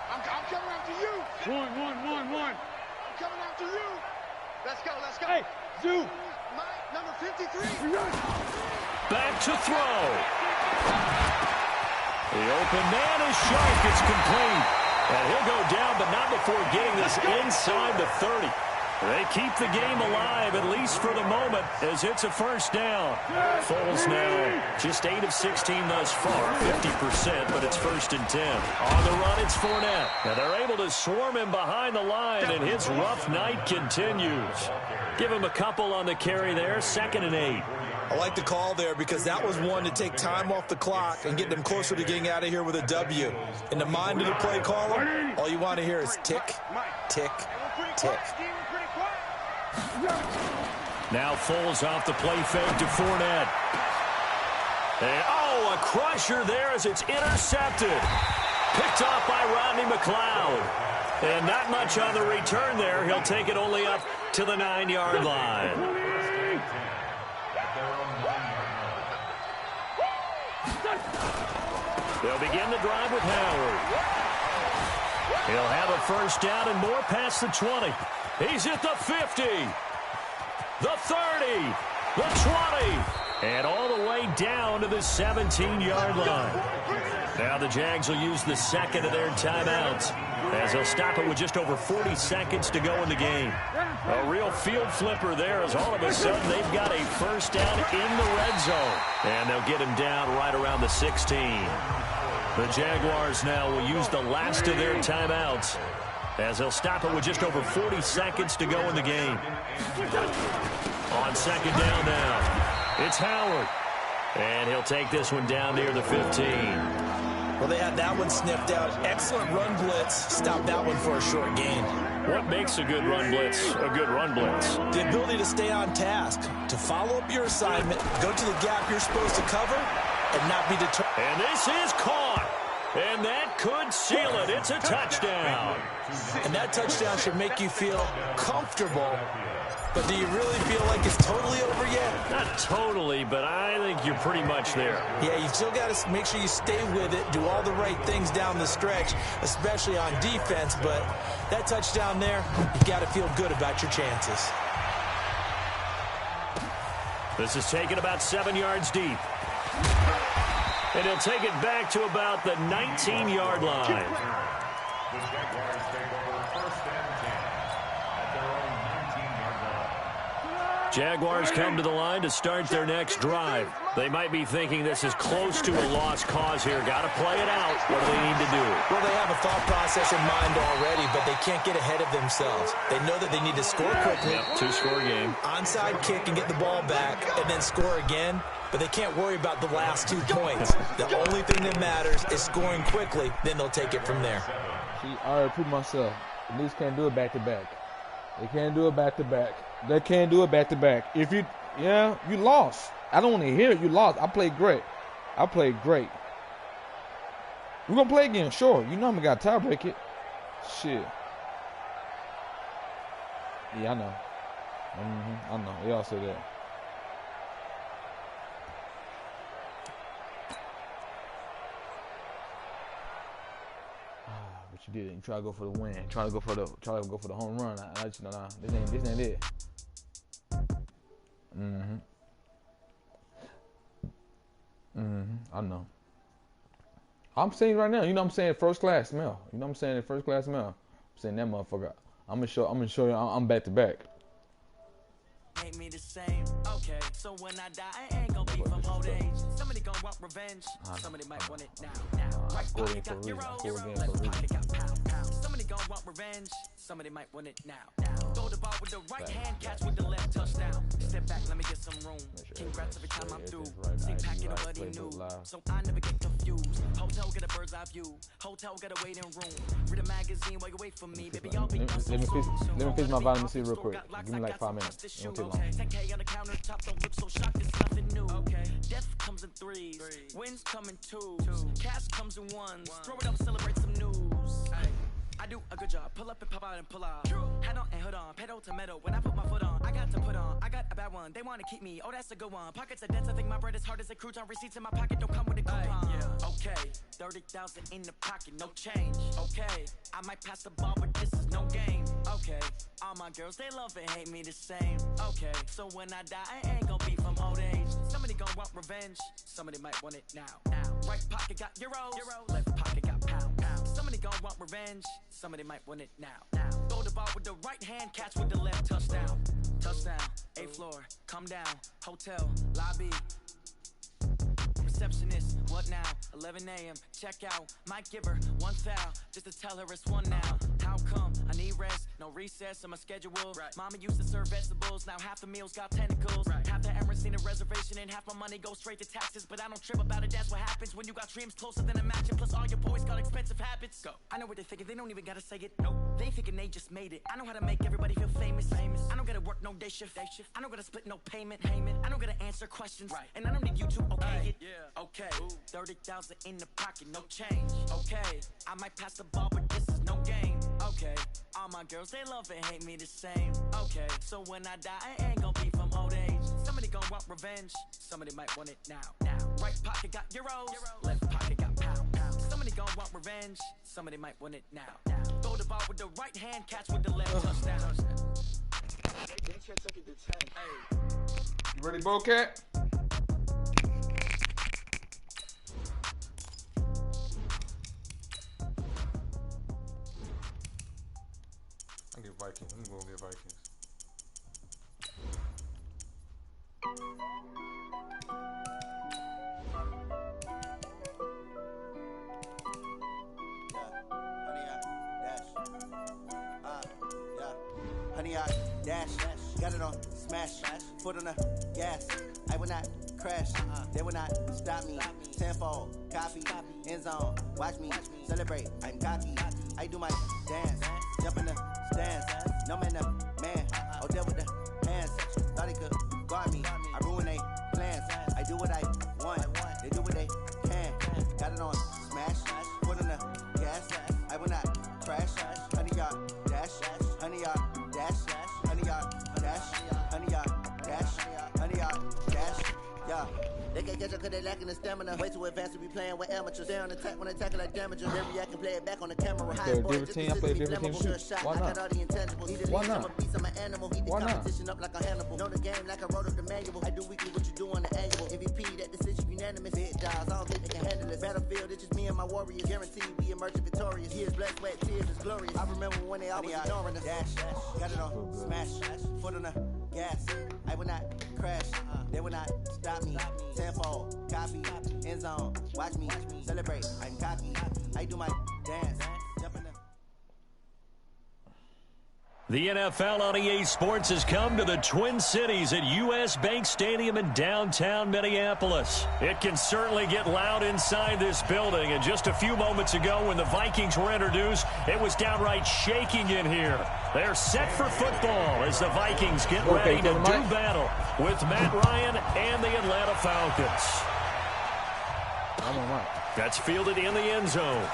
Speaker 8: I'm coming after you.
Speaker 6: One.
Speaker 8: I'm coming after you. Let's go.
Speaker 6: Hey, Zoo.
Speaker 8: Mike, number 53.
Speaker 2: Back to throw. The open man is sharp. It's complete. And he'll go down, but not before getting this inside the 30. They keep the game alive, at least for the moment, as it's a 1st down. Foles now just 8 of 16 thus far, 50%, but it's 1st and 10. On the run, it's Fournette. And they're able to swarm him behind the line, and his rough night continues. Give him a couple on the carry there, 2nd and 8.
Speaker 4: I like the call there because that was one to take time off the clock and get them closer to getting out of here with a W. In the mind of the play caller, all you want to hear is tick, tick, tick.
Speaker 2: Now Foles off the play fake to Fournette. And, a crusher there as it's intercepted. Picked off by Rodney McLeod. And not much on the return there. He'll take it only up to the 9-yard line. They'll begin the drive with Howard. He'll have a first down and more past the 20. He's at the 50, the 30, the 20, and all the way down to the 17-yard line. Now the Jags will use the second of their timeouts as they'll stop it with just over 40 seconds to go in the game. A real field flipper there as all of a sudden they've got a first down in the red zone. And they'll get him down right around the 16. The Jaguars now will use the last of their timeouts as they'll stop it with just over 40 seconds to go in the game. On second down now, it's Howard. And he'll take this one down near the 15.
Speaker 4: Well, they had that one sniffed out. Excellent run blitz. Stop that one for a short gain.
Speaker 2: What makes a good run blitz a good run blitz?
Speaker 4: The ability to stay on task, to follow up your assignment, go to the gap you're supposed to cover, and not be deterred.
Speaker 2: And this is caught. And that could seal it. It's a touchdown.
Speaker 4: And that touchdown should make you feel comfortable. But do you really feel like it's totally over yet?
Speaker 2: Not totally, but I think you're pretty much there.
Speaker 4: Yeah, you still got to make sure you stay with it, do all the right things down the stretch, especially on defense. But that touchdown there, you've got to feel good about your chances.
Speaker 2: This is taken about 7 yards deep. And he'll take it back to about the 19-yard line.
Speaker 9: The Jaguars take over first and 10 at their own 19-yard line.
Speaker 2: Jaguars come to the line to start their next drive. They might be thinking this is close to a lost cause here. Got to play it out. What do they need to do?
Speaker 4: Well, they have a thought process in mind already, but they can't get ahead of themselves. They know that they need to score quickly.
Speaker 2: Yep, two-score game.
Speaker 4: Onside kick and get the ball back, and then score again. But they can't worry about the last 2 points. The only thing that matters is scoring quickly. Then they'll take it from there.
Speaker 3: See, I already proved myself. The Knicks can't do it back-to-back. They can't do it back-to-back. They can't do it back-to-back. If you, you lost. I don't want to hear it. You lost. I played great. I played great. We're going to play again, sure. You know I'm going to tie break it. Shit. Yeah, I know. I know. Y'all say that. You did it. You try to go for the win. Try to go for the home run. I let you know, nah, this ain't it. I know. I'm saying right now. You know what I'm saying? First class smell. You know what I'm saying? First class smell. I'm saying that motherfucker. I'm gonna show you. I'm back to back.
Speaker 7: Hate me the same. Okay, so when I die, I ain't gonna be from old age. Somebody gonna want revenge. Somebody might want it now. Right pocket got euros, left pocket got pound. Somebody gonna want revenge. Somebody might want it now. Throw the ball with the right hand, catch with the left touchdown. Step back, let me get some room. Congrats every time I'm through. See packing of buddy new, so I never get confused. Hotel get a bird's eye view. Hotel get a waiting room. Read a magazine while you wait for me, baby. I'll be done.
Speaker 3: Let me fix my vitamin C real quick. Give me like 5 minutes. It won't take long.
Speaker 7: 10K on the countertop, don't look so shocked, it's nothing new. Okay. Death comes in threes, wins come in twos, cash comes in ones. Throw it up, celebrate some news. I do a good job, pull up and pop out and pull out. Head on and hood on, pedal to metal. When I put my foot on, I got to put on. I got a bad one, they want to keep me. Oh, that's a good one. Pockets are dense, I think my bread is hard as a crouton. Receipts in my pocket don't come with a coupon. Okay, 30,000 in the pocket, no change. Okay, I might pass the ball, but this is no game. Okay, all my girls, they love and hate me the same. Okay, so when I die, I ain't gonna be from old age. Somebody gonna want revenge, somebody might want it now. Right pocket got euros, left pocket got pound. Somebody gonna want revenge, somebody might want it now. Throw the ball with the right hand, catch with the left touchdown. Touchdown, 8th floor, come down, hotel, lobby. Receptionist, what now? 11 a.m. Check out. Might give her one foul just to tell her it's one now. How come? I need rest, no recess in my schedule. Mama used to serve vegetables, now half the meals got tentacles. Half the Emirates need a reservation and half my money goes straight to taxes. But I don't trip about it, that's what happens when you got dreams closer than a match. And plus all your boys got expensive habits. Go. I know what they're thinking, they don't even gotta say it. Nope. They thinking they just made it. I know how to make everybody feel famous. I don't gotta work no day shift. I don't gotta split no payment. I don't gotta answer questions. And I don't need you to okay it. Okay, 30,000 in the pocket, no change. Okay, I might pass the ball, but this is no game. Okay, all my girls, they love and hate me the same. Okay, so when I die, I ain't gonna be from old age. Somebody gonna want revenge, somebody might want it now. Right pocket got euros, left pocket got pound.
Speaker 10: gonna want revenge. Somebody might want it now. Throw the ball with the right hand, catch with the left. Touchdown.
Speaker 3: You ready, Bowcat? I get Vikings. I'm gonna get Vikings.
Speaker 11: Honey, I dash, got it on smash, foot on the gas. I will not crash, they will not stop me. Tenfold, copy, end zone, watch me celebrate. I'm cocky, I do my dance, jump in the stands. No man, the man, oh, deal with the hands. Thought he could guard me, I ruin they plans. I do what I want, they do what they can. Got it on smash, foot on the gas. I will not crash, honey, y'all dash, honey, y'all. Honey, y'all, dash, honey, y'all, dash, honey, y'all, dash, yeah. They can't catch up cause they lacking the stamina. Way too advanced to be playing with amateurs. Stay on attack when they tackle like damage. Every I can play it back on the camera. High boy, just to be flammable. Why not? I got all the intangibles. Why not? I'm a beast, I'm an animal. Heat the competition up like a Hannibal. Know the game like I wrote up the manual. I do weekly what you do on the annual. MVP, that decision unanimous. Hit jobs, I don't think they can handle it. Battlefield, it's just me and my warriors. Guaranteed we emerge victorious. Years, blood, sweat, tears, it's glorious. I remember when they always ignoring us. Dash, got it on smash, foot on the gas. I will not crash, they will not stop me. Tenfold, copy, end zone, watch me celebrate. I'm cocky, I do my dance, jump in the.
Speaker 2: The NFL on EA Sports has come to the Twin Cities at US Bank Stadium in downtown Minneapolis. It can certainly get loud inside this building, and just a few moments ago when the Vikings were introduced, it was downright shaking in here. They're set for football as the Vikings get ready to do battle with Matt Ryan and the Atlanta Falcons. That's fielded in the end zone.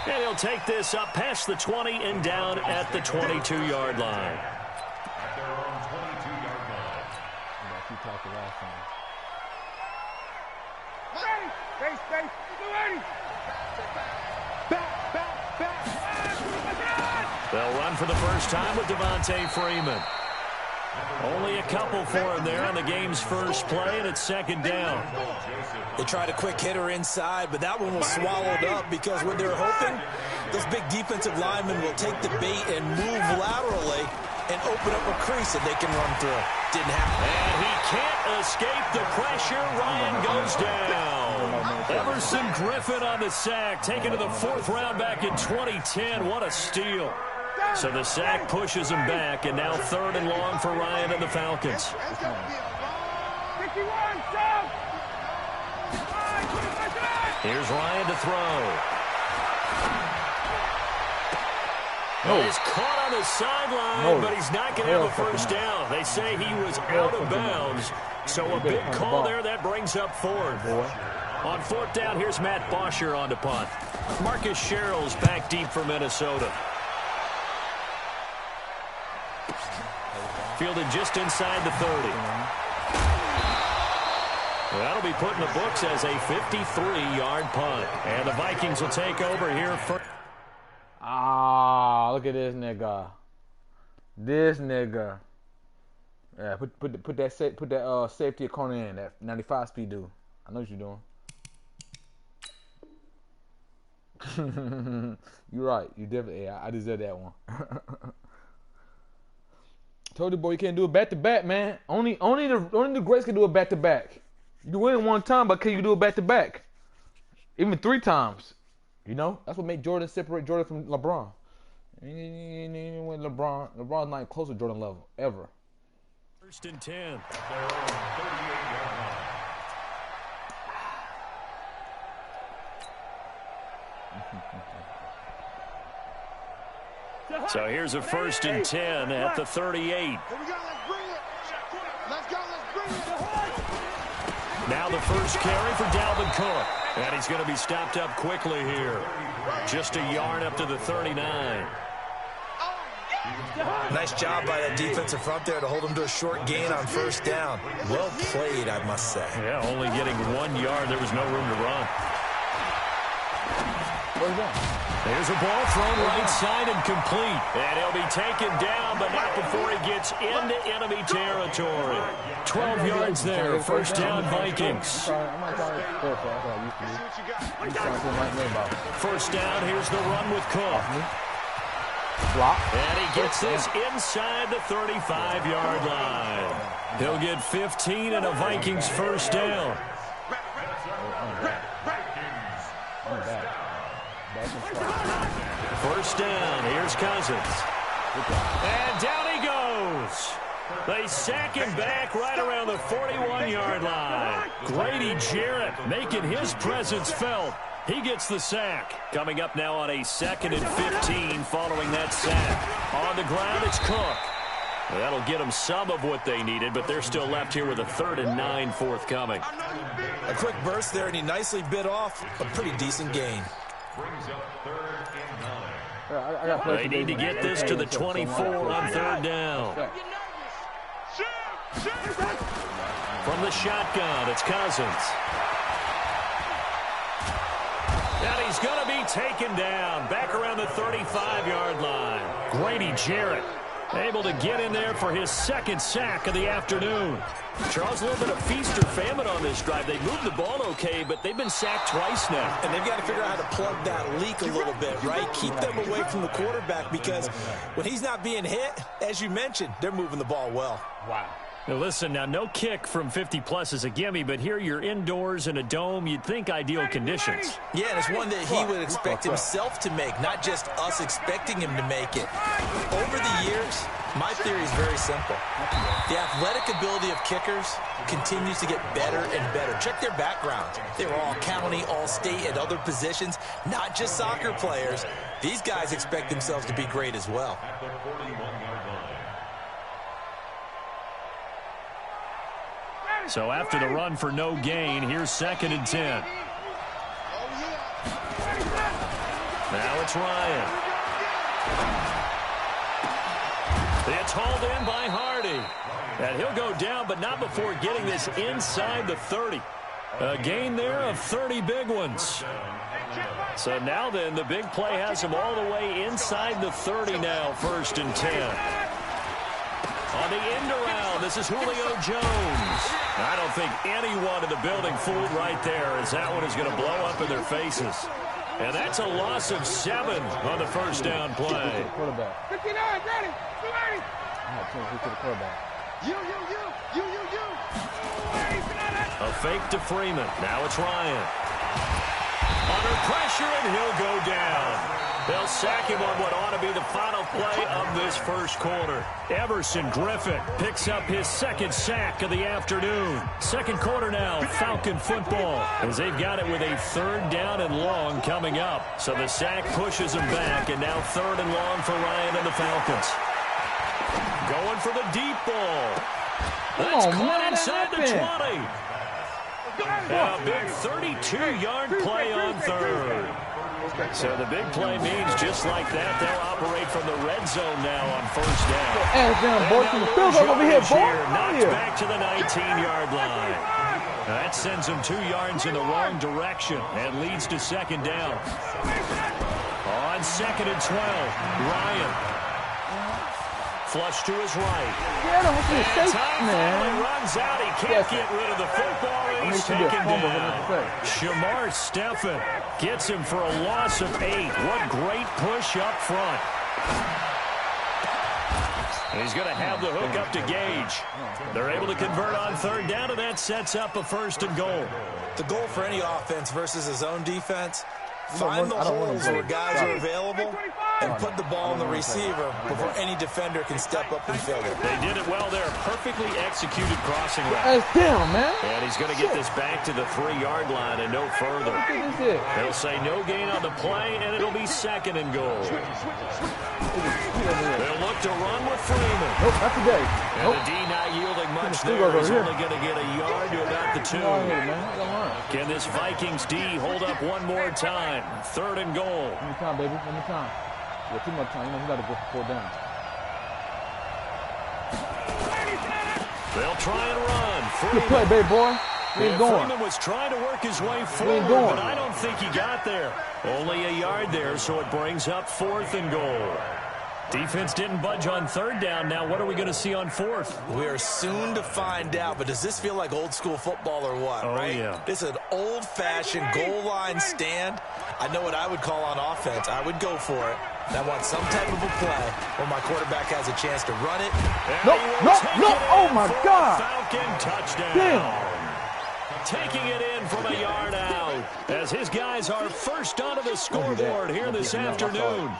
Speaker 2: And he'll take this up past the 20 and down at the 22-yard line.
Speaker 9: At their own 22-yard line.
Speaker 3: You talked the last time.
Speaker 6: Face, face, ready. Back.
Speaker 2: They'll run for the first time with Devontae Freeman. Only a couple for him there on the game's first play, and it's second down.
Speaker 4: They tried a quick hitter inside, but that one was swallowed up because when they're hoping, those big defensive linemen will take the bait and move laterally and open up a crease that they can run through. Didn't happen.
Speaker 2: And he can't escape the pressure. Ryan goes down. Everson Griffin on the sack, taken to the fourth round back in 2010. What a steal. So the sack pushes him back, and now third and long for Ryan and the Falcons.
Speaker 6: 51,
Speaker 2: Here's Ryan to throw. He's caught on the sideline, but he's not going to have a first down. They say he was out of bounds, so a big call there. That brings up fourth. On fourth down, here's Matt Bosher on to punt. Marcus Sherrill's back deep for Minnesota. Fielded just inside the 30. That'll be put in the books as a 53-yard punt. And the Vikings will take over here for...
Speaker 3: Ah, look at this nigga. This nigga. Yeah, put that safety corner in, that 95 speed dude. I know what you're doing. You're right. You definitely. Yeah, I deserve that one. Told you, boy, you can't do it back to back, man. Only the greats can do it back to back. You can win it one time, but can you do it back to back? Even 3 times. You know, that's what made Jordan separate Jordan from LeBron. When LeBron's not close to Jordan level ever.
Speaker 2: First and 10.
Speaker 9: At their own 38-yard line.
Speaker 2: So here's a first and 10 at the 38.
Speaker 8: Here we go, let's bring it. Let's go, let's bring it.
Speaker 2: Now the first carry for Dalvin Cook. And he's going to be stopped up quickly here. Just a yard up to the 39.
Speaker 8: Oh, yeah!
Speaker 4: Nice job by that defensive front there to hold him to a short gain on first down. Well played, I must say.
Speaker 2: Yeah, only getting 1 yard. There was no room to run. There's a ball thrown right side and complete. And he'll be taken down, but not before he gets into enemy territory. 12 yards there. First down, Vikings. First down, here's the run with Cook. And he gets this inside the 35-yard line. He'll get 15 and a Vikings first down. First down, here's Cousins. And down he goes. They sack him back right around the 41-yard line. Grady Jarrett making his presence felt. He gets the sack. Coming up now on a 2nd and 15 following that sack. On the ground, it's Cook. That'll get them some of what they needed, but they're still left here with a 3rd and 9 forthcoming.
Speaker 4: A quick burst there, and he nicely bit off a pretty decent gain.
Speaker 2: They need to get this to the 24 on 3rd down. From the shotgun, it's Cousins. And he's going to be taken down back around the 35-yard line. Grady Jarrett able to get in there for his 2nd sack of the afternoon. Charles, a little bit of feast or famine on this drive. They moved the ball okay, but they've been sacked twice now.
Speaker 4: And they've got to figure out how to plug that leak a little bit, right? Keep them away from the quarterback because when he's not being hit, as you mentioned, they're moving the ball well.
Speaker 2: Wow. Now listen, now no kick from 50-plus is a gimme, but here you're indoors in a dome. You'd think ideal conditions.
Speaker 4: Yeah, and it's one that he would expect himself to make, not just us expecting him to make it. Over the years, my theory is very simple. The athletic ability of kickers continues to get better and better. Check their backgrounds. They were all county, all state, at other positions, not just soccer players. These guys expect themselves to be great as well.
Speaker 2: So after the run for no gain, here's 2nd and 10. Now it's Ryan. It's hauled in by Hardy. And he'll go down, but not before getting this inside the 30. A gain there of 30 big ones. So now then, the big play has him all the way inside the 30 now, 1st and 10. On the end around, this is Julio Jones. I don't think anyone in the building fooled right there, as that one is going to blow up in their faces. And that's a loss of 7 on the first down play.
Speaker 6: 59, Grady, 280.
Speaker 2: A fake to Freeman. Now it's Ryan. Under pressure, and he'll go down. They'll sack him on what ought to be the final play of this first quarter. Everson Griffin picks up his 2nd sack of the afternoon. 2nd quarter now, Falcon football, as they've got it with a 3rd down and long coming up. So the sack pushes him back, and now 3rd and long for Ryan and the Falcons. Going for the deep ball. That's caught inside the 20. A big 32-yard play on 3rd. So the big play means just like that, they'll operate from the red zone now on 1st down. Knocked back to the 19-yard line. That sends him 2 yards in the wrong direction and leads to 2nd down. On 2nd and 12, Ryan. Flush to his right. And time finally runs out. He can't get rid of the football. He's taken down. Shamar Stephen gets him for a loss of 8. What great push up front. He's going to have the hook up to Gage. They're able to convert on 3rd down, and that sets up a 1st and goal.
Speaker 4: The goal for any offense versus his own defense, find the holes where guys are available and put the ball in the receiver before any defender can step up and fill it.
Speaker 2: They did it well there. Perfectly executed crossing route.
Speaker 3: That's down, man.
Speaker 2: And he's going to get this back to the 3-yard line and no further. They'll say no gain on the play, and it'll be 2nd and goal. They'll look to run with Freeman.
Speaker 3: Nope, not today.
Speaker 2: And the D not yielding much there. He's only going to get a yard to about the 2. Can this Vikings D hold up one more time? 3rd and goal.
Speaker 3: One more time, baby. One more time. Yeah, too much time. You know, we got to go for 4 down.
Speaker 2: They'll try and run.
Speaker 3: Good play, baby boy. We ain't going.
Speaker 2: Freeman was trying to work his way forward, but I don't think he got there. Only a yard there, so it brings up 4th and goal. Defense didn't budge on 3rd down. Now what are we going to see on 4th?
Speaker 4: We are soon to find out, but does this feel like old school football or what, right?
Speaker 2: Yeah.
Speaker 4: This is an old-fashioned goal line stand. I know what I would call on offense. I would go for it. I want some type of a play where my quarterback has a chance to run it.
Speaker 3: No. Oh, my God.
Speaker 2: Falcon touchdown.
Speaker 3: Damn.
Speaker 2: Taking it in from a yard out as his guys are first onto the scoreboard here this afternoon.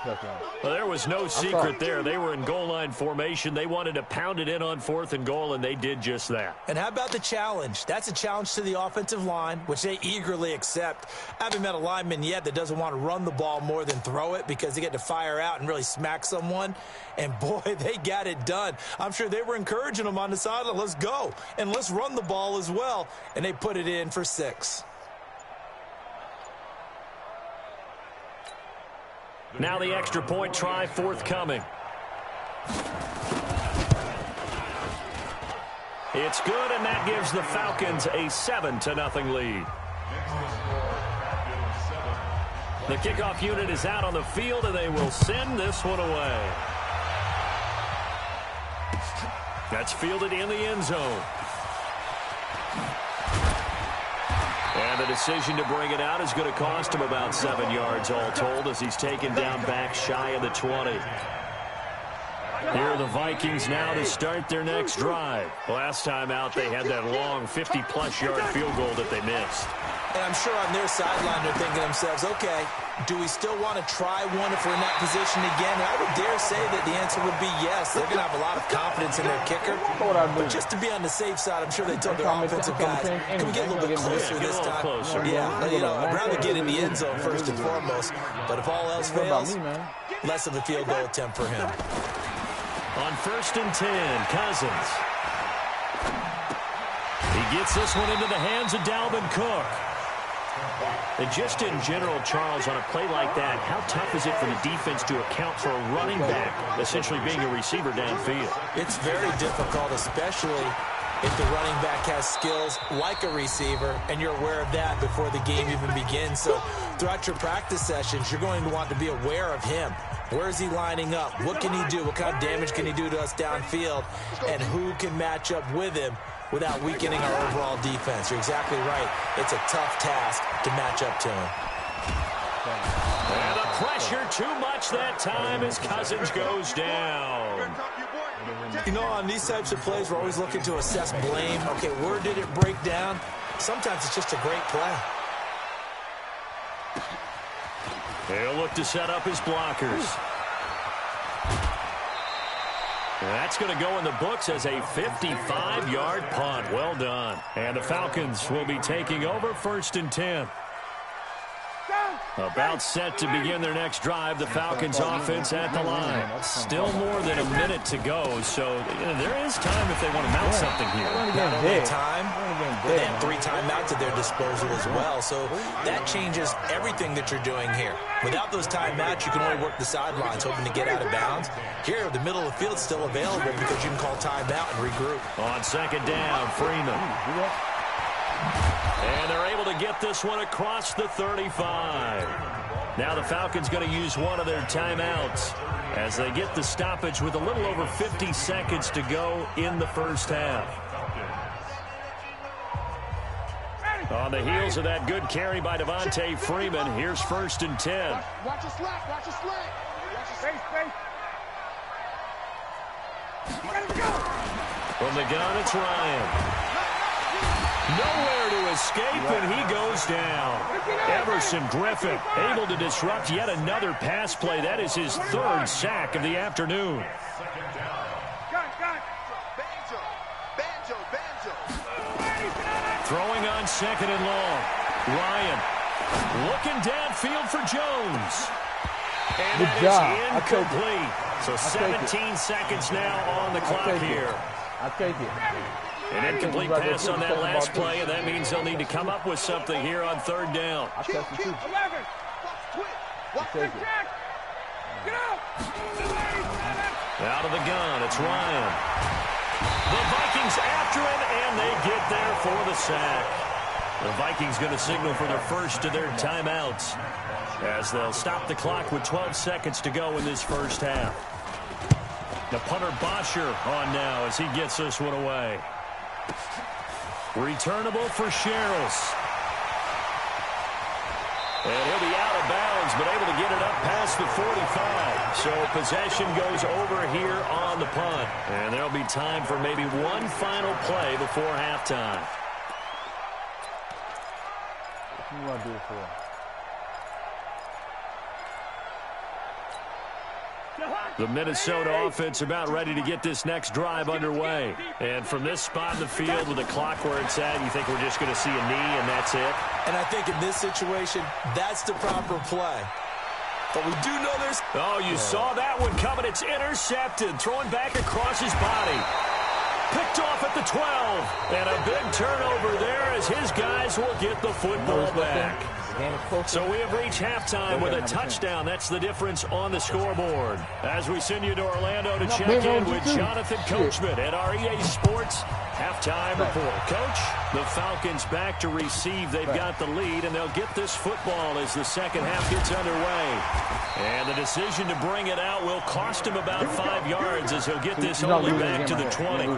Speaker 2: Well, there was no secret there. They were in goal line formation. They wanted to pound it in on 4th and goal, and they did just that.
Speaker 4: And how about the challenge? That's a challenge to the offensive line, which they eagerly accept. I haven't met a lineman yet that doesn't want to run the ball more than throw it because they get to fire out and really smack someone. And, boy, they got it done. I'm sure they were encouraging them on the sideline. Let's go, and let's run the ball as well. And they put it in for 6.
Speaker 2: Now the extra point try forthcoming. It's good, and that gives the Falcons a 7-0 lead. The kickoff unit is out on the field, and they will send this one away. That's fielded in the end zone. And the decision to bring it out is going to cost him about 7 yards all told as he's taken down back shy of the 20. Here are the Vikings now to start their next drive. Last time out, they had that long 50-plus yard field goal that they missed.
Speaker 4: And I'm sure on their sideline they're thinking to themselves, okay, do we still want to try one if we're in that position again? And I would dare say that the answer would be yes. They're going to have a lot of confidence in their kicker. But just to be on the safe side, I'm sure they told their offensive guys, can we get a little bit closer this time? Yeah, you know, I'd rather get in the end zone first and foremost. But if all else fails, less of a field goal attempt for him.
Speaker 2: On 1st and 10, Cousins. He gets this one into the hands of Dalvin Cook. And just in general, Charles, on a play like that, how tough is it for the defense to account for a running back essentially being a receiver downfield?
Speaker 4: It's very difficult, especially if the running back has skills like a receiver, and you're aware of that before the game even begins. So throughout your practice sessions, you're going to want to be aware of him. Where is he lining up? What can he do? What kind of damage can he do to us downfield? And who can match up with him without weakening our overall defense? You're exactly right. It's a tough task to match up to him.
Speaker 2: And the pressure too much that time as Cousins goes down.
Speaker 4: You know, on these types of plays, we're always looking to assess blame. Okay, where did it break down? Sometimes it's just a great play.
Speaker 2: He'll look to set up his blockers. That's going to go in the books as a 55-yard punt. Well done. And the Falcons will be taking over 1st and 10. About set to begin their next drive, the Falcons offense at the line. Still more than a minute to go, so there is time if they want to mount something here.
Speaker 4: Not only time, but they have 3 timeouts at their disposal as well, so that changes everything that you're doing here. Without those timeouts, you can only work the sidelines, hoping to get out of bounds. Here, the middle of the field's still available because you can call timeout and regroup.
Speaker 2: On 2nd down, Freeman. And they're able to get this one across the 35. Now the Falcons going to use one of their timeouts as they get the stoppage with a little over 50 seconds to go in the first half. On the heels of that good carry by Devontae Freeman, here's 1st and 10.
Speaker 6: Watch your slack, watch your slack. Watch your space.
Speaker 2: From the gun, it's Ryan. Nowhere to escape, and he goes down. Everson Griffin able to disrupt yet another pass play. That is his 3rd sack of the afternoon. Throwing on 2nd and long. Ryan looking downfield for Jones. And
Speaker 3: good job.
Speaker 2: Incomplete. So 17 seconds now on the clock here.
Speaker 3: I'll take it.
Speaker 2: An incomplete pass on that last play, and that means they'll need to come up with something here on 3rd down.
Speaker 3: I'll take it too. I'll take it.
Speaker 6: Get out!
Speaker 2: Out of the gun, it's Ryan. The Vikings after him, and they get there for the sack. The Vikings going to signal for their first of their timeouts as they'll stop the clock with 12 seconds to go in this first half. The punter Bosher on now as he gets this one away. Returnable for Sherrills. And he'll be out of bounds, but able to get it up past the 45. So possession goes over here on the punt. And there'll be time for maybe one final play before halftime.
Speaker 3: What do I do it for?
Speaker 2: The Minnesota offense about ready to get this next drive underway. And from this spot in the field with the clock where it's at, you think we're just going to see a knee and that's it?
Speaker 4: And I think in this situation, that's the proper play. But we do know there's...
Speaker 2: Oh, you saw that one coming. It's intercepted. Throwing back across his body. Picked off at the 12. And a big turnover there as his guys will get the football back. So we have reached halftime with a touchdown. That's the difference on the scoreboard. As we send you to Orlando to check in with Jonathan Coachman at our EA Sports halftime report. Coach, the Falcons back to receive. They've got the lead, and they'll get this football as the second half gets underway. And the decision to bring it out will cost him about 5 yards as he'll get this only back to the 20.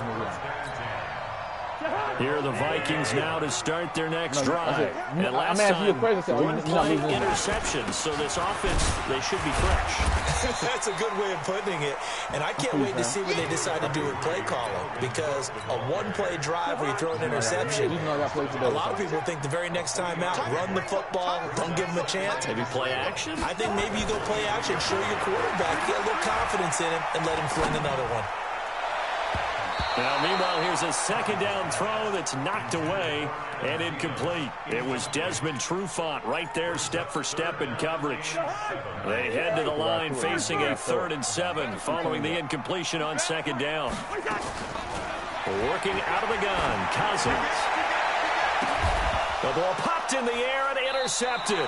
Speaker 2: Here are the Vikings now to start their next drive. And last time, one-play interceptions. So this offense, they should be fresh.
Speaker 4: That's a good way of putting it. And I can't wait to see what they decide to do with play calling. Because a one-play drive where you throw an interception, a lot of people think the very next time out, run the football, don't give them a chance.
Speaker 2: Maybe play action?
Speaker 4: I think maybe you go play action, show your quarterback, get a little confidence in him, and let him fling another one.
Speaker 2: Now, meanwhile, here's a second down throw that's knocked away and incomplete. It was Desmond Trufant right there, step for step in coverage. They head to the line facing a 3rd and 7 following the incompletion on second down. Working out of the gun, Cousins. The ball popped in the air and intercepted.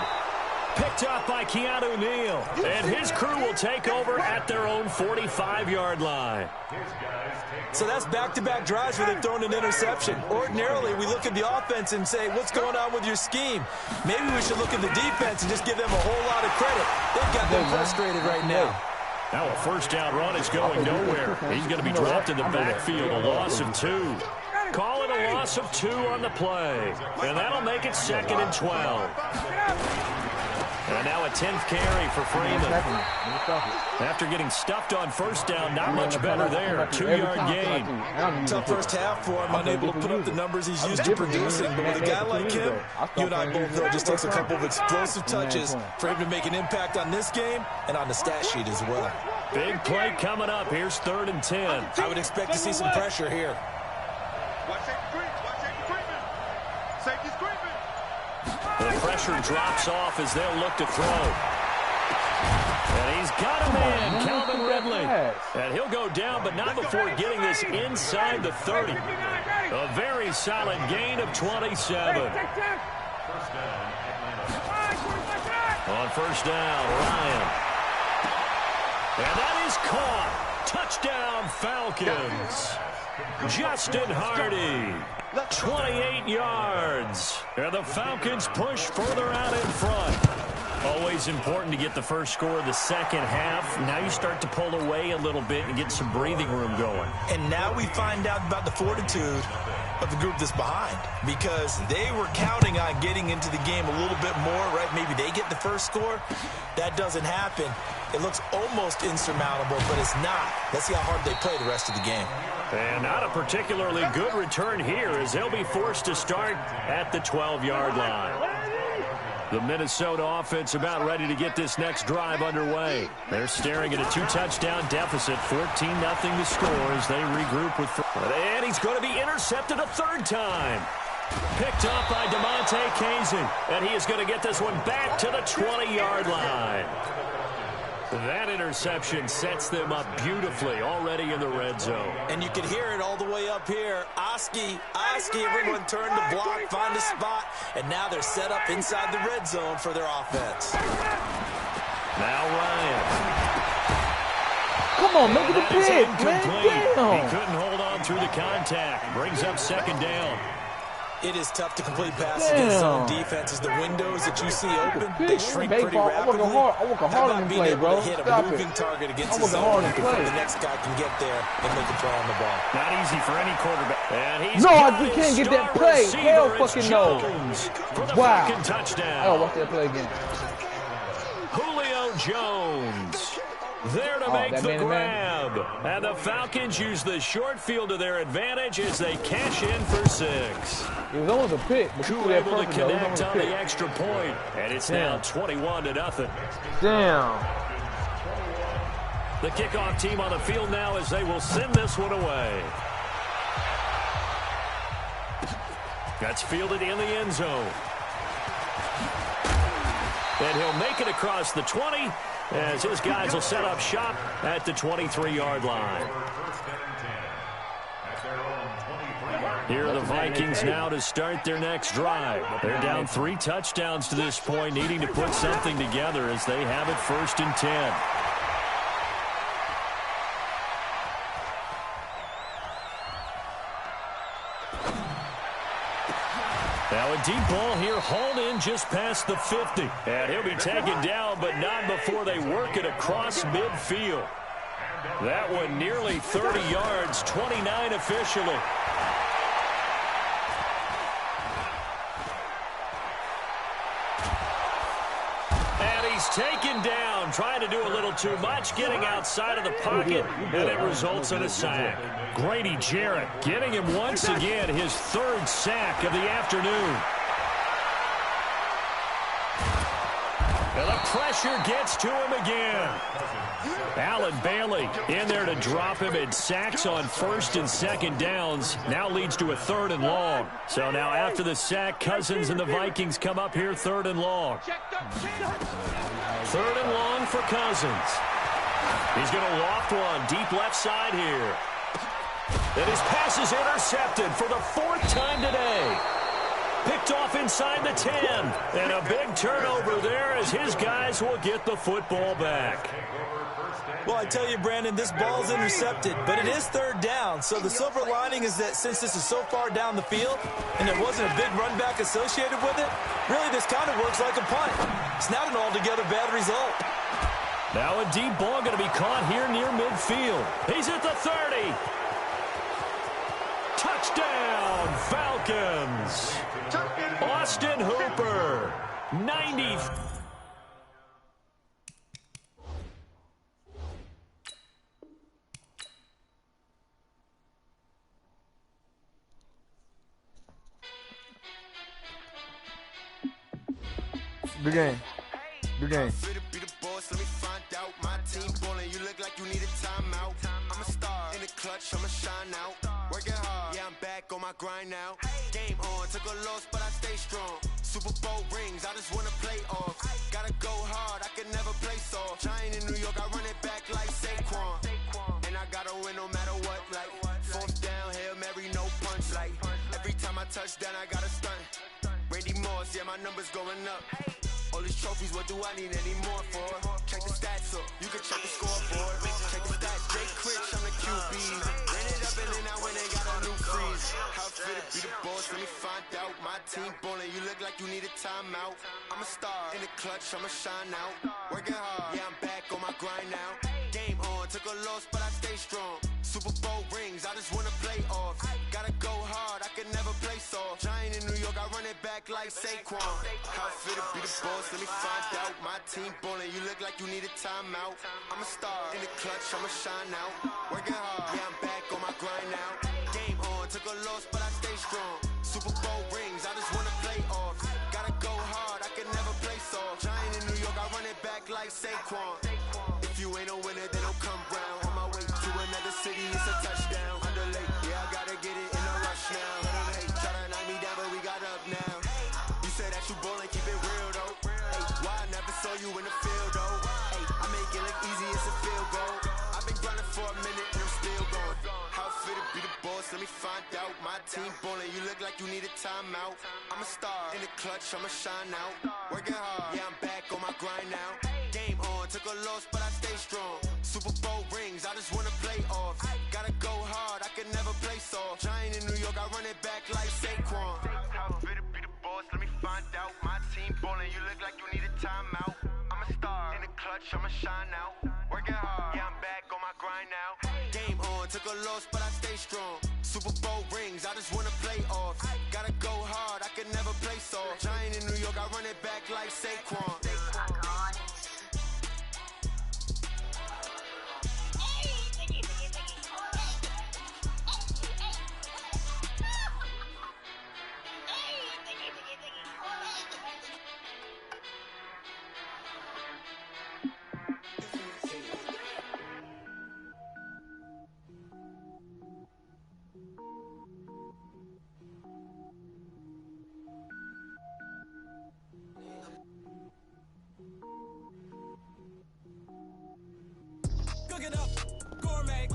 Speaker 2: Picked up by Keanu Neal. And his crew will take over at their own 45-yard line.
Speaker 4: So that's back-to-back drives where they've thrown an interception. Ordinarily, we look at the offense and say, what's going on with your scheme? Maybe we should look at the defense and just give them a whole lot of credit. They've got them frustrated right now.
Speaker 2: Now a first down run is going nowhere. He's going to be dropped in the backfield, a loss of 2. Call it a loss of 2 on the play. And that'll make it 2nd and 12. And now a 10th carry for Freeman. After getting stuffed on first down, not much better there. 2-yard gain.
Speaker 4: Tough first half for him, unable to put up the numbers he's used to producing. But with a guy like him, you and I both know it just takes a couple of explosive touches for him to make an impact on this game and on the stat sheet as well.
Speaker 2: Big play coming up. Here's 3rd and 10.
Speaker 4: I would expect to see some pressure here.
Speaker 8: Watch safety creep. Watch safety creeping. Safety's creeping.
Speaker 2: The pressure drops off as they'll look to throw. And he's got him in, Calvin Ridley. And he'll go down, but not before getting this inside the 30. A very solid gain of 27. On first down, Ryan. And that is caught. Touchdown, Falcons. Justin Hardy. 28 yards. And the Falcons push further out in front. Always important to get the first score of the second half. Now you start to pull away a little bit and get some breathing room going.
Speaker 4: And now we find out about the fortitude of the group that's behind, because they were counting on getting into the game a little bit more, right? Maybe they get the first score. That doesn't happen. It looks almost insurmountable, but it's not. Let's see how hard they play the rest of the game.
Speaker 2: And not a particularly good return here as they'll be forced to start at the 12-yard line. The Minnesota offense about ready to get this next drive underway. They're staring at a 2-touchdown deficit, 14-0 to score as they regroup with... And he's going to be intercepted a 3rd time. Picked up by DeMonte Kazin. And he is going to get this one back to the 20-yard line. That interception sets them up beautifully already in the red zone.
Speaker 4: And you can hear it all the way up here. Oski, everyone turned to block, find a spot, and now they're set up inside the red zone for their offense.
Speaker 2: Now Ryan.
Speaker 3: Come on, make it a pick, man. Damn.
Speaker 2: He couldn't hold on through the contact. Brings up second down.
Speaker 4: It is tough to complete passes against zone defenses. The windows that you see open, they shrink pretty rapidly.
Speaker 3: I work hard on
Speaker 4: being
Speaker 3: play,
Speaker 4: able
Speaker 3: bro.
Speaker 4: to hit
Speaker 3: Stop
Speaker 4: a moving target against
Speaker 3: I
Speaker 4: the
Speaker 3: work
Speaker 4: zone
Speaker 3: hard on
Speaker 4: before
Speaker 3: play.
Speaker 4: the next guy can get there and make a play on the ball.
Speaker 2: Not easy for any quarterback. And he's
Speaker 3: No, I can't get that play. Hell fucking no. Wow.
Speaker 2: Touchdown.
Speaker 3: Oh, watch that play again.
Speaker 2: Julio Jones there to make the grab. And the Falcons use the short field to their advantage as they cash in for 6.
Speaker 3: It was almost a pick, but
Speaker 2: Who able to connect on the extra point, and it's now 21-0.
Speaker 3: Damn.
Speaker 2: The kickoff team on the field now as they will send this one away. That's fielded in the end zone. And he'll make it across the 20 as his guys will set up shop at the 23-yard line. Here are the Vikings now to start their next drive. They're down 3 touchdowns to this point, needing to put something together as they have it 1st and 10. Now a deep ball here, hauled in just past the 50. And he'll be taken down, but not before they work it across midfield. That one nearly 30 yards, 29 officially. And he's taken down, trying to do a little too much, getting outside of the pocket, and it results in a sack. Grady Jarrett getting him once again his 3rd sack of the afternoon. And the pressure gets to him again. Allen Bailey in there to drop him, and sacks on 1st and 2nd downs now leads to a 3rd and long. So now after the sack, Cousins and the Vikings come up here 3rd and long. 3rd and long for Cousins. He's going to loft one deep left side here. And his pass is intercepted for the 4th time today. Picked off inside the 10. And a big turnover there as his guys will get the football back.
Speaker 4: Well, I tell you, Brandon, this ball's intercepted, but it is 3rd down. So the silver lining is that since this is so far down the field and there wasn't a big run back associated with it, really this kind of works like a punt. It's not an altogether bad result.
Speaker 2: Now a deep ball going to be caught here near midfield. He's at the 30. Touchdown, Falcons. Austin Hooper, 90.
Speaker 3: Good game. Good game.
Speaker 8: Let me find out my team ballin'. You look like you need a timeout. I'm a star in the clutch, I'ma shine out. Working hard, yeah, I'm back on my grind now. Game on, took a loss, but I stay strong. Super Bowl rings, I just wanna play off. Gotta go hard, I can never play soft. Giant in New York, I run it back like Saquon. And I gotta win no matter what, like 4th down, Hail Mary, no punch. Like every time I touch down, I gotta stunt. Randy Moss, yeah, my numbers going up. All these trophies, what do I need any more for? Check the stats up, you can check the scoreboard. Check the stats, Jake Critch, I'm the QB. Ran it up and then I went and got a new freeze. How fit to be the boss, let me find out. My team ballin', you look like you need a timeout. I'm a star in the clutch, I'ma shine out. Working hard, yeah, I'm back on my grind now. Game on, took a loss, but I stay strong. Super Bowl rings, I just wanna play off. Gotta go hard, I can never play soft. Giant in New York, I run it back like Saquon. How fit to be the boss, let me find out. My team ballin', you look like you need a timeout. I'm a star in the clutch, I'ma shine out. Working hard, yeah, I'm back on my grind now. Game on, took a loss, but I stay strong. Super Bowl rings, I just wanna play off. Gotta go hard, I can never play soft. Giant in New York, I run it back like Saquon. If you ain't a winner, then don't come round. On my way to another city, it's a touchdown. Underlay, yeah, I gotta get it in a rush now. Hey, try to knock me down, but we got up now. You said that you ballin', keep it real though. Hey, why I never saw you in the field though? Hey, I make it look easy, it's a field goal. I've been grinding for a minute and I'm still going. How fit to be the boss, let me find out. My team ballin', you look like you need a timeout. I'm a star in the clutch, I'ma shine out. Working hard, yeah, I'm back on my grind now. Game on, took a loss, but I stay strong. Super Bowl rings.
Speaker 1: rings, I just wanna play off. Gotta go hard, I can never play soft. Giant in New York, I run it back like Saquon. How fit to be the boss, let me find out. My team ballin', you look like you need a timeout. I'm a star, in the clutch, I'ma shine out. Working hard, yeah, I'm back on my grind now. Game on, took a loss, but I stay strong. Super Bowl rings, I just wanna play off. Gotta go hard, I can never play soft. Giant in New York, I run it back like Saquon.
Speaker 10: Cook it up, gourmet.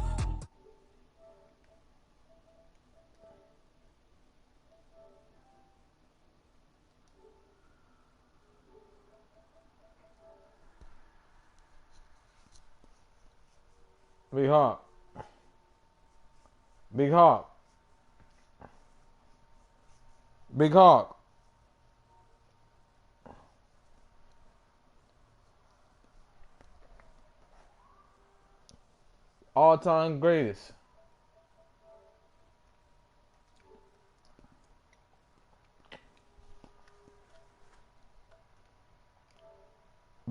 Speaker 3: Big Hawk. Big Hawk. Big Hawk. All-time greatest.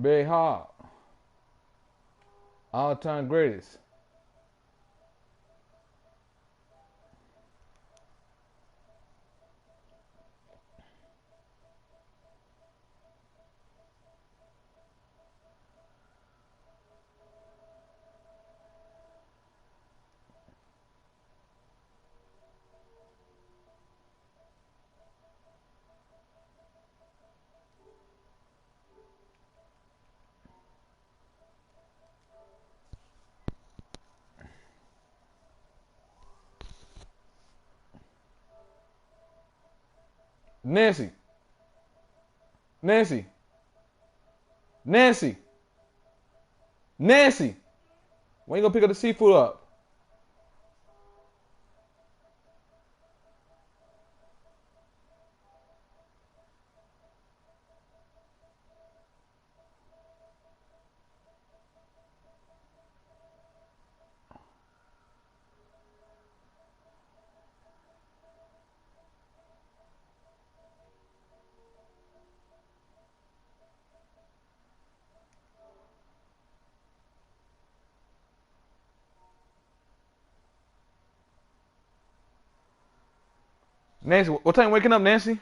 Speaker 3: Big Hawk. All-time greatest. Nancy. Nancy. Nancy. Nancy. When you gonna pick up the seafood up? Nancy, what time you waking up, Nancy?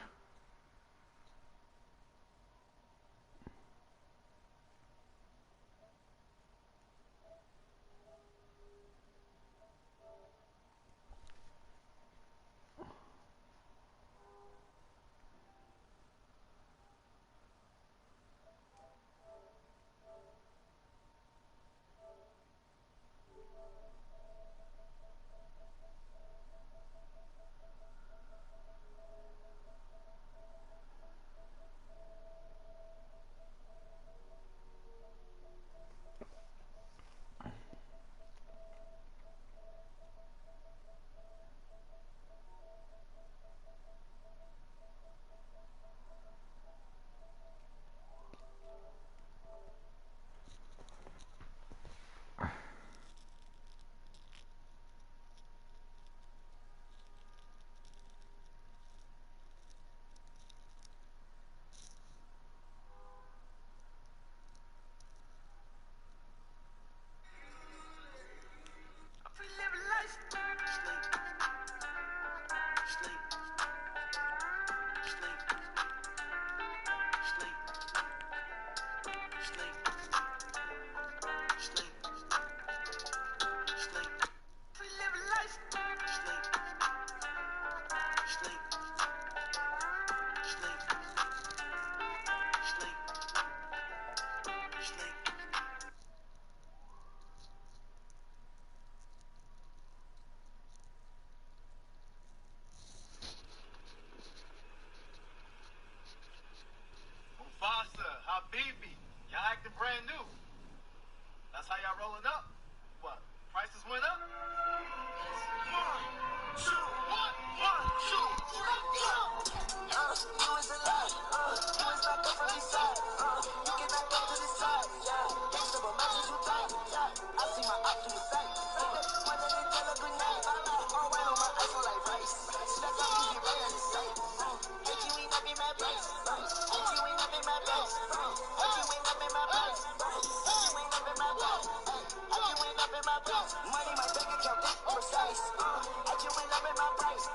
Speaker 1: Money, my bank account, that's precise. I just went up in my price.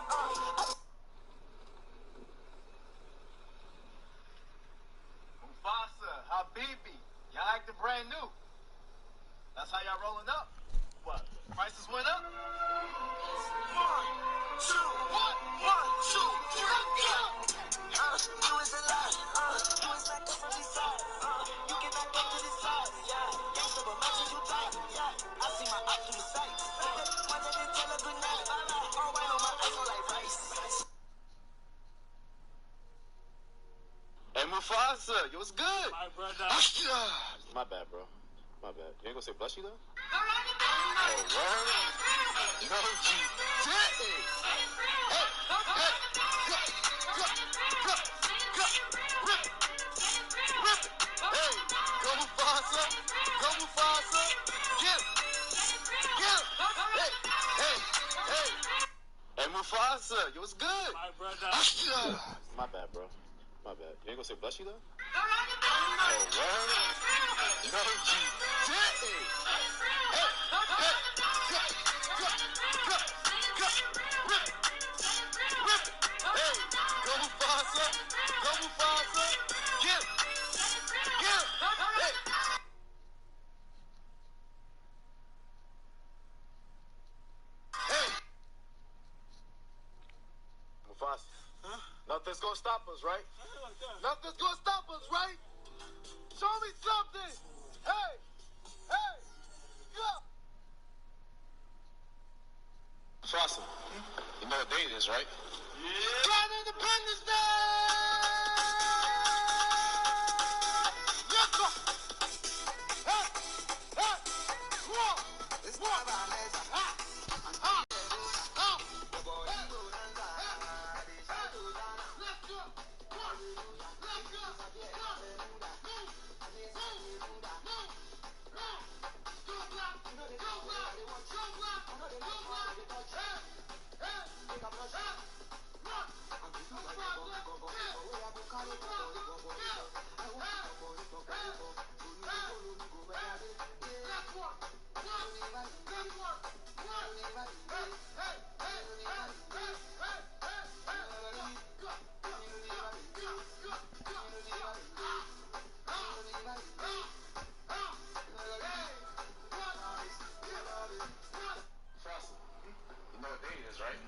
Speaker 12: Mufasa, Habibi, y'all acting brand new. That's how y'all rolling up. What? Prices went up? 1, 2, 1, 1, 2, 3, go! You is a lie. You is like a funny side. You get back up to the side. Yeah. Gangsta, but matches you tight. Yeah. I see my eye through the sights. One day they tell a good night. All white on my eyes on like rice. Hey, Mufasa, you was good. My brother. My bad, bro. My bad. You ain't gonna say blushy, though? Oh, word? No, you didn't. Hey, hey, go, rip it, rip it. Hey, go Mufasa, get him, hey, hey, hey. Hey, Mufasa, you was good. My brother. My bad, bro. My bad. You ain't gonna say blushy, though? Oh, word? No, you didn't. Hey, hey, go, rip it, hey, go Mufasa, get him, hey. Hey. Mufasa, nothing's gonna stop us, right? Nothing's gonna stop us, right? Show me something. Hey, go. Mufasa, you know what day it is, right? Yeah. Grand Independence Day! Let's go. Hey, hey, whoa, it's whoa. You know what day it is, right?